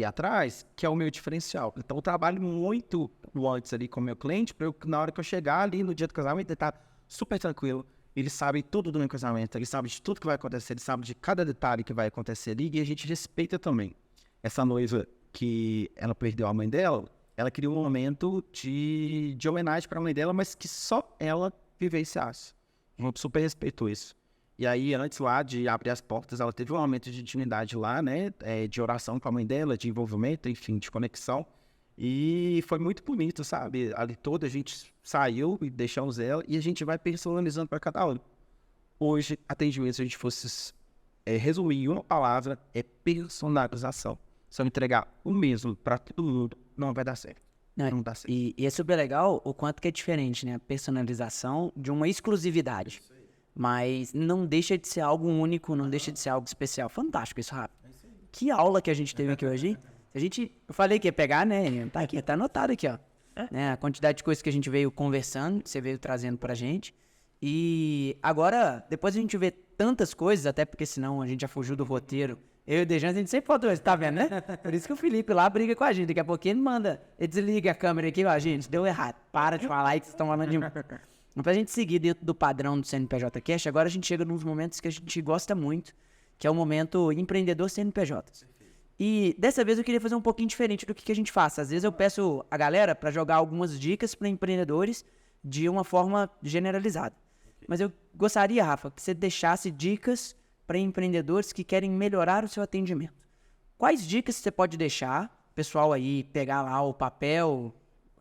Speaker 3: atrás, que é o meu diferencial. Então, eu trabalho muito o antes ali com o meu cliente, para na hora que eu chegar ali no dia do casamento, ele tá super tranquilo. Eles sabem tudo do meu casamento, eles sabem de tudo que vai acontecer, eles sabem de cada detalhe que vai acontecer ali, e a gente respeita também. Essa noiva que ela perdeu a mãe dela, ela queria um momento de homenagem para a mãe dela, mas que só ela vivenciasse. Eu super respeito isso. E aí, antes lá de abrir as portas, ela teve um momento de intimidade lá, né? De oração com a mãe dela, de envolvimento, enfim, de conexão. E foi muito bonito, sabe? Ali toda a gente saiu e deixamos ela e a gente vai personalizando para cada um. Hoje, atendimento, se a gente fosse resumir em uma palavra, é personalização. Se eu entregar o mesmo para todo mundo, não vai dar certo. Não dá certo.
Speaker 1: E é super legal o quanto que é diferente, né? A personalização de uma exclusividade. Mas não deixa de ser algo único, não deixa de ser algo especial. Fantástico isso, Rafa. Que aula que a gente teve aqui hoje, hein? Eu falei que ia pegar, né? Tá aqui, tá anotado aqui, ó. Né? A quantidade de coisas que a gente veio conversando, que você veio trazendo pra gente. E agora, depois a gente vê tantas coisas, até porque senão a gente já fugiu do roteiro. Eu e o Dejan, a gente sempre falou isso, tá vendo, né? Por isso que o Felipe lá briga com a gente. Daqui a pouquinho ele manda, ele desliga a câmera aqui, ó, gente, deu errado. Para de falar aí que vocês estão falando de... Pra gente seguir dentro do padrão do CNPJ Cash, agora a gente chega nos momentos que a gente gosta muito, que é o momento empreendedor CNPJ. E dessa vez eu queria fazer um pouquinho diferente do que a gente faz. Às vezes eu peço a galera para jogar algumas dicas para empreendedores de uma forma generalizada. Mas eu gostaria, Rafa, que você deixasse dicas para empreendedores que querem melhorar o seu atendimento. Quais dicas você pode deixar? Pessoal aí pegar lá o papel,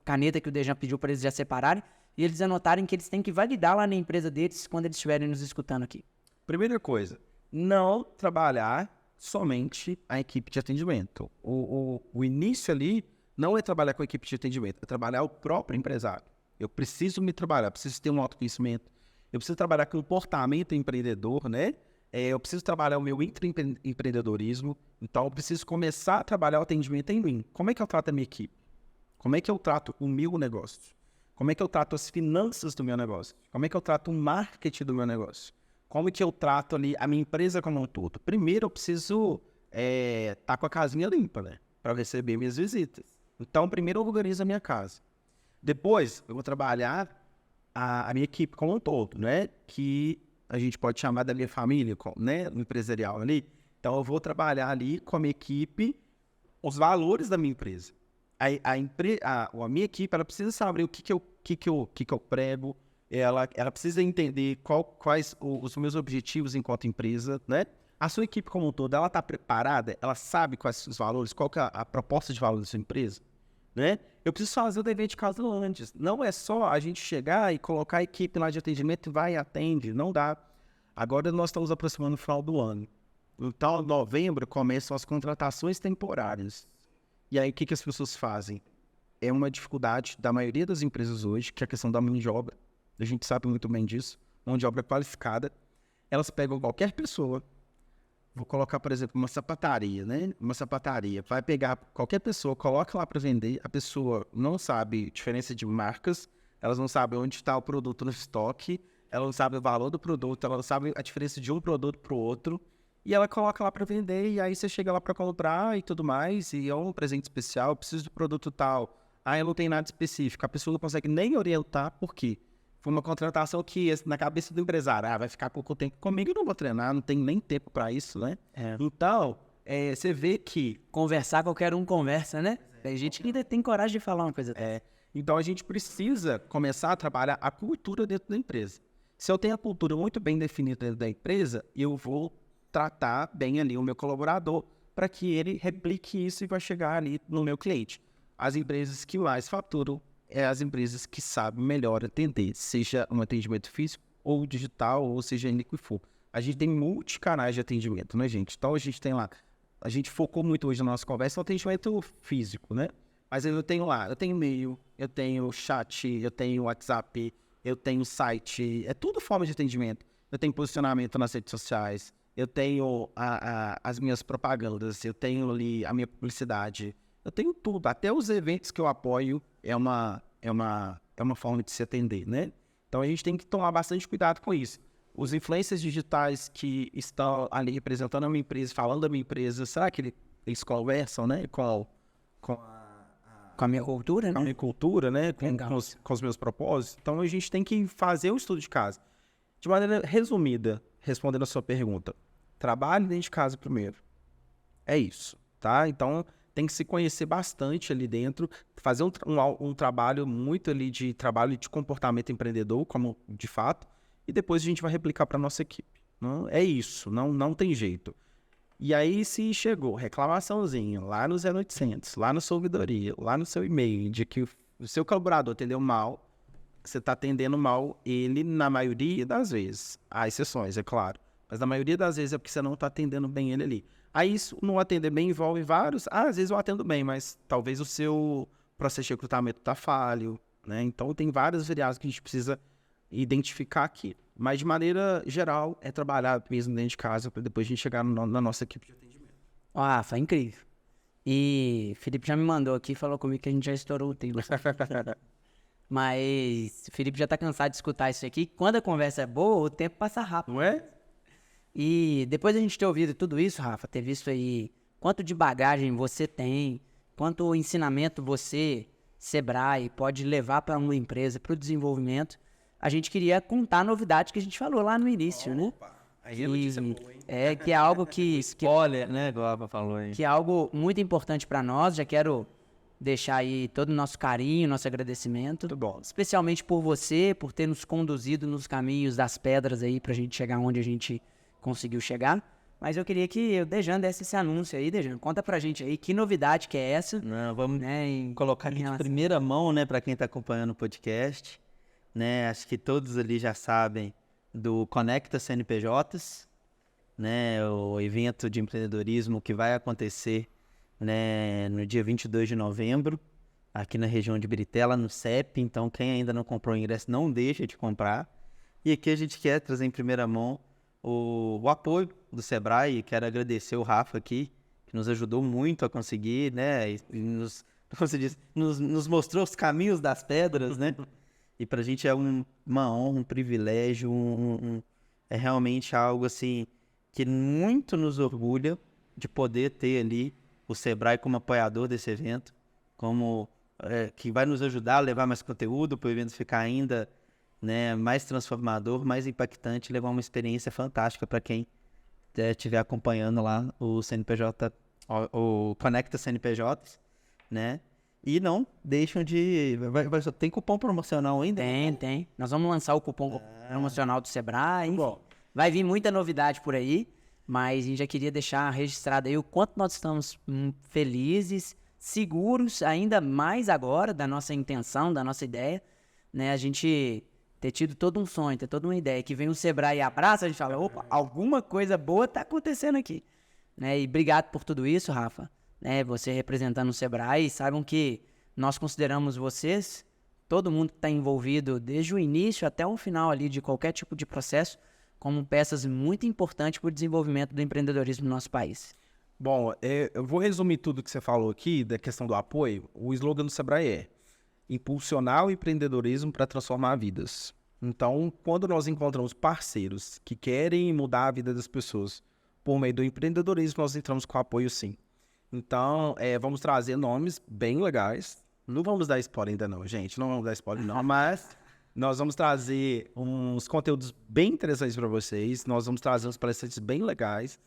Speaker 1: caneta que o Dejan pediu para eles já separarem, e eles anotarem que eles têm que validar lá na empresa deles quando eles estiverem nos escutando aqui.
Speaker 3: Primeira coisa, não trabalhar somente a equipe de atendimento. O início ali não é trabalhar com a equipe de atendimento, é trabalhar o próprio empresário. Eu preciso me trabalhar, preciso ter um autoconhecimento, eu preciso trabalhar com comportamento empreendedor, né? Eu preciso trabalhar o meu empreendedorismo, então eu preciso começar a trabalhar o atendimento em mim. Como é que eu trato a minha equipe? Como é que eu trato o meu negócio? Como é que eu trato as finanças do meu negócio? Como é que eu trato o marketing do meu negócio? Como é que eu trato ali a minha empresa como um todo? Primeiro eu preciso estar com a casinha limpa, né? Para receber minhas visitas. Então, primeiro eu organizo a minha casa. Depois, eu vou trabalhar a minha equipe como um todo, né? Que a gente pode chamar da minha família, né? No empresarial ali. Então, eu vou trabalhar ali com a minha equipe os valores da minha empresa. A minha equipe, ela precisa saber o que eu prego, ela precisa entender quais os meus objetivos enquanto empresa, né? A sua equipe como um todo, ela está preparada? Ela sabe quais são os valores? Qual que é a proposta de valor da sua empresa? Né? Eu preciso fazer o dever de casa antes. Não é só a gente chegar e colocar a equipe lá de atendimento e vai e atende. Não dá. Agora nós estamos aproximando o final do ano. Então, em novembro, começam as contratações temporárias. E aí, o que as pessoas fazem? É uma dificuldade da maioria das empresas hoje, que é a questão da mão de obra. A gente sabe muito bem disso. Mão de obra qualificada. Elas pegam qualquer pessoa. Vou colocar, por exemplo, uma sapataria, né? Uma sapataria. Vai pegar qualquer pessoa, coloca lá para vender. A pessoa não sabe diferença de marcas. Elas não sabem onde está o produto no estoque. Ela não sabe o valor do produto. Ela não sabe a diferença de um produto para o outro. E ela coloca lá para vender, e aí você chega lá para comprar e tudo mais, e é um presente especial, eu preciso do produto tal. Aí não tem nada específico, a pessoa não consegue nem orientar, por quê? Foi uma contratação que, na cabeça do empresário, vai ficar pouco tempo comigo, eu não vou treinar, não tenho nem tempo para isso, né? Então, você vê que...
Speaker 1: Conversar, qualquer um conversa, né? Tem gente que ainda tem coragem de falar uma coisa.
Speaker 3: Então, a gente precisa começar a trabalhar a cultura dentro da empresa. Se eu tenho a cultura muito bem definida dentro da empresa, eu vou tratar bem ali o meu colaborador para que ele replique isso e vai chegar ali no meu cliente. As empresas que mais faturam é as empresas que sabem melhor atender, seja um atendimento físico ou digital, ou seja em que for. A gente tem multicanais de atendimento, né, gente? Então a gente tem lá, a gente focou muito hoje na nossa conversa no atendimento físico, né? Mas eu tenho e-mail, eu tenho chat, eu tenho WhatsApp, eu tenho site, é tudo forma de atendimento. Eu tenho posicionamento nas redes sociais, eu tenho as minhas propagandas, eu tenho ali a minha publicidade, eu tenho tudo. Até os eventos que eu apoio é uma forma de se atender, né? Então a gente tem que tomar bastante cuidado com isso. Os influencers digitais que estão ali representando a minha empresa, falando da minha empresa, será que eles conversam, né? Com
Speaker 1: a minha cultura,
Speaker 3: com a
Speaker 1: né?
Speaker 3: minha cultura, né? Com os meus propósitos. Então a gente tem que fazer o estudo de casa. De maneira resumida, respondendo a sua pergunta, trabalhe dentro de casa primeiro. É isso, tá? Então tem que se conhecer bastante ali dentro, fazer um trabalho muito ali de trabalho de comportamento empreendedor, como de fato, e depois a gente vai replicar para nossa equipe. Não, é isso, não tem jeito. E aí, se chegou reclamaçãozinha lá no 0800, lá na sua ouvidoria, lá no seu e-mail, de que o seu colaborador atendeu mal, você está atendendo mal ele na maioria das vezes. Há exceções, é claro. Mas na maioria das vezes é porque você não está atendendo bem ele ali. Aí, isso não atender bem envolve vários... às vezes eu atendo bem, mas talvez o seu processo de recrutamento está falho, né? Então, tem várias variáveis que a gente precisa identificar aqui. Mas, de maneira geral, é trabalhar mesmo dentro de casa para depois a gente chegar na nossa equipe de atendimento.
Speaker 1: Ah, foi incrível. E o Felipe já me mandou aqui, falou comigo que a gente já estourou o tempo. Mas o Felipe já tá cansado de escutar isso aqui. Quando a conversa é boa, o tempo passa rápido.
Speaker 3: Não é?
Speaker 1: E depois de a gente ter ouvido tudo isso, Rafa, ter visto aí quanto de bagagem você tem, quanto ensinamento você, Sebrae, pode levar para uma empresa, para o desenvolvimento, a gente queria contar a novidade que a gente falou lá no início, né?
Speaker 3: Aí a notícia boa, hein?
Speaker 1: Que é algo que
Speaker 2: Spoiler, né? Igual a Rafa falou aí.
Speaker 1: que é algo muito importante para nós. Já quero deixar aí todo o nosso carinho, nosso agradecimento.
Speaker 3: Muito bom.
Speaker 1: Especialmente por você, por ter nos conduzido nos caminhos das pedras aí pra gente chegar onde a gente conseguiu chegar. Mas eu queria que o Dejan desse esse anúncio aí, Dejan. Conta pra gente aí que novidade que é essa.
Speaker 2: Não, vamos
Speaker 1: Né,
Speaker 2: colocar aqui de primeira mão, né, para quem está acompanhando o podcast, né? Acho que todos ali já sabem do Conecta CNPJs, né, o evento de empreendedorismo que vai acontecer, né, no dia 22 de novembro, aqui na região de Biritela, no CEP. Então, quem ainda não comprou o ingresso, não deixa de comprar. E aqui a gente quer trazer em primeira mão o apoio do Sebrae. Quero agradecer o Rafa aqui, que nos ajudou muito a conseguir, né, e nos, como se diz, nos mostrou os caminhos das pedras, né? E pra gente é uma honra, um privilégio, é realmente algo assim que muito nos orgulha de poder ter ali o Sebrae como apoiador desse evento, como que vai nos ajudar a levar mais conteúdo para o evento ficar ainda, né, mais transformador, mais impactante, levar uma experiência fantástica para quem estiver acompanhando lá o CNPJ, o Conecta CNPJs, né? E não deixam de... tem cupom promocional ainda?
Speaker 1: Tem. Nós vamos lançar o cupom promocional do Sebrae. Enfim.
Speaker 3: Bom.
Speaker 1: Vai vir muita novidade por aí, mas a gente já queria deixar registrado aí o quanto nós estamos felizes, seguros, ainda mais agora, da nossa intenção, da nossa ideia, né? A gente ter tido todo um sonho, ter toda uma ideia, que vem o Sebrae e abraça, a gente fala, opa, alguma coisa boa tá acontecendo aqui, né? E obrigado por tudo isso, Rafa, né? Você representando o Sebrae, saibam que nós consideramos vocês, todo mundo que está envolvido desde o início até o final ali de qualquer tipo de processo, como peças muito importantes para o desenvolvimento do empreendedorismo no nosso país.
Speaker 3: Bom, eu vou resumir tudo que você falou aqui, da questão do apoio. O slogan do Sebrae é impulsionar o empreendedorismo para transformar vidas. Então, quando nós encontramos parceiros que querem mudar a vida das pessoas por meio do empreendedorismo, nós entramos com apoio sim. Então, vamos trazer nomes bem legais. Não vamos dar spoiler ainda não, gente. Não vamos dar spoiler não, mas nós vamos trazer uns conteúdos bem interessantes para vocês. Nós vamos trazer uns palestrantes bem legais.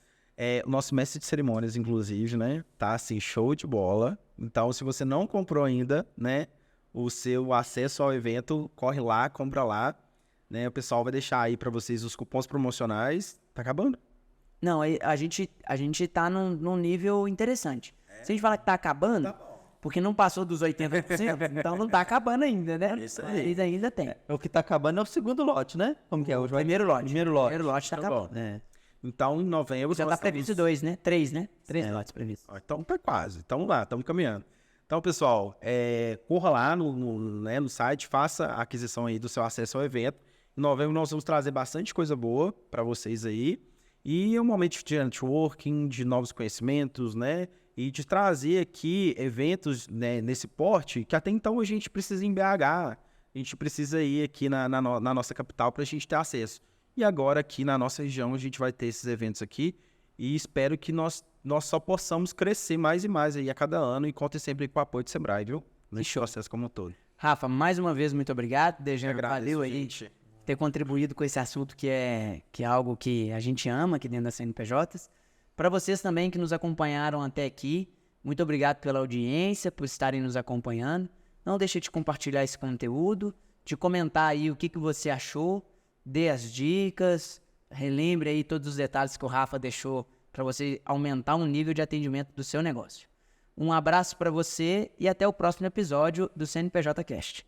Speaker 3: O nosso mestre de cerimônias, inclusive, né? Tá assim, show de bola. Então, se você não comprou ainda, né, o seu acesso ao evento, corre lá, compra lá. né? O pessoal vai deixar aí para vocês os cupons promocionais. Tá acabando?
Speaker 1: Não, a gente tá num nível interessante. Se a gente falar que tá acabando, porque não passou dos 80%, então não tá acabando ainda, né?
Speaker 3: Isso aí.
Speaker 1: Mas ainda tem.
Speaker 2: O que tá acabando é o segundo lote, né? Como que é hoje?
Speaker 1: Primeiro lote.
Speaker 2: Primeiro lote.
Speaker 1: Primeiro lote tá
Speaker 3: Tá
Speaker 1: acabando.
Speaker 3: bom.
Speaker 2: É.
Speaker 3: Então, em novembro...
Speaker 1: Já
Speaker 3: nós
Speaker 1: tá previsto
Speaker 3: estamos-
Speaker 1: 2, né? 3, né? 3 lotes previstos.
Speaker 3: Ó, então tá quase. Estamos lá, estamos caminhando. Então, pessoal, corra lá né, no site, faça a aquisição aí do seu acesso ao evento. Em novembro nós vamos trazer bastante coisa boa para vocês aí. E é um momento de networking, de novos conhecimentos, né? E de trazer aqui eventos, né, nesse porte que até então a gente precisa em BH. A gente precisa ir aqui na nossa capital para a gente ter acesso. E agora aqui na nossa região a gente vai ter esses eventos aqui. E espero que nós só possamos crescer mais e mais aí a cada ano e contem sempre com o apoio do Sebrae, viu? Nesse processo como um todo.
Speaker 1: Rafa, mais uma vez, muito obrigado. Dejano,
Speaker 3: Agradeço,
Speaker 1: valeu aí
Speaker 3: gente.
Speaker 1: ter contribuído com esse assunto que é algo que a gente ama aqui dentro da CNPJs. Para vocês também que nos acompanharam até aqui, muito obrigado pela audiência, por estarem nos acompanhando. Não deixe de compartilhar esse conteúdo, de comentar aí o que você achou, dê as dicas, relembre aí todos os detalhes que o Rafa deixou para você aumentar o nível de atendimento do seu negócio. Um abraço para você e até o próximo episódio do CNPJ Cast.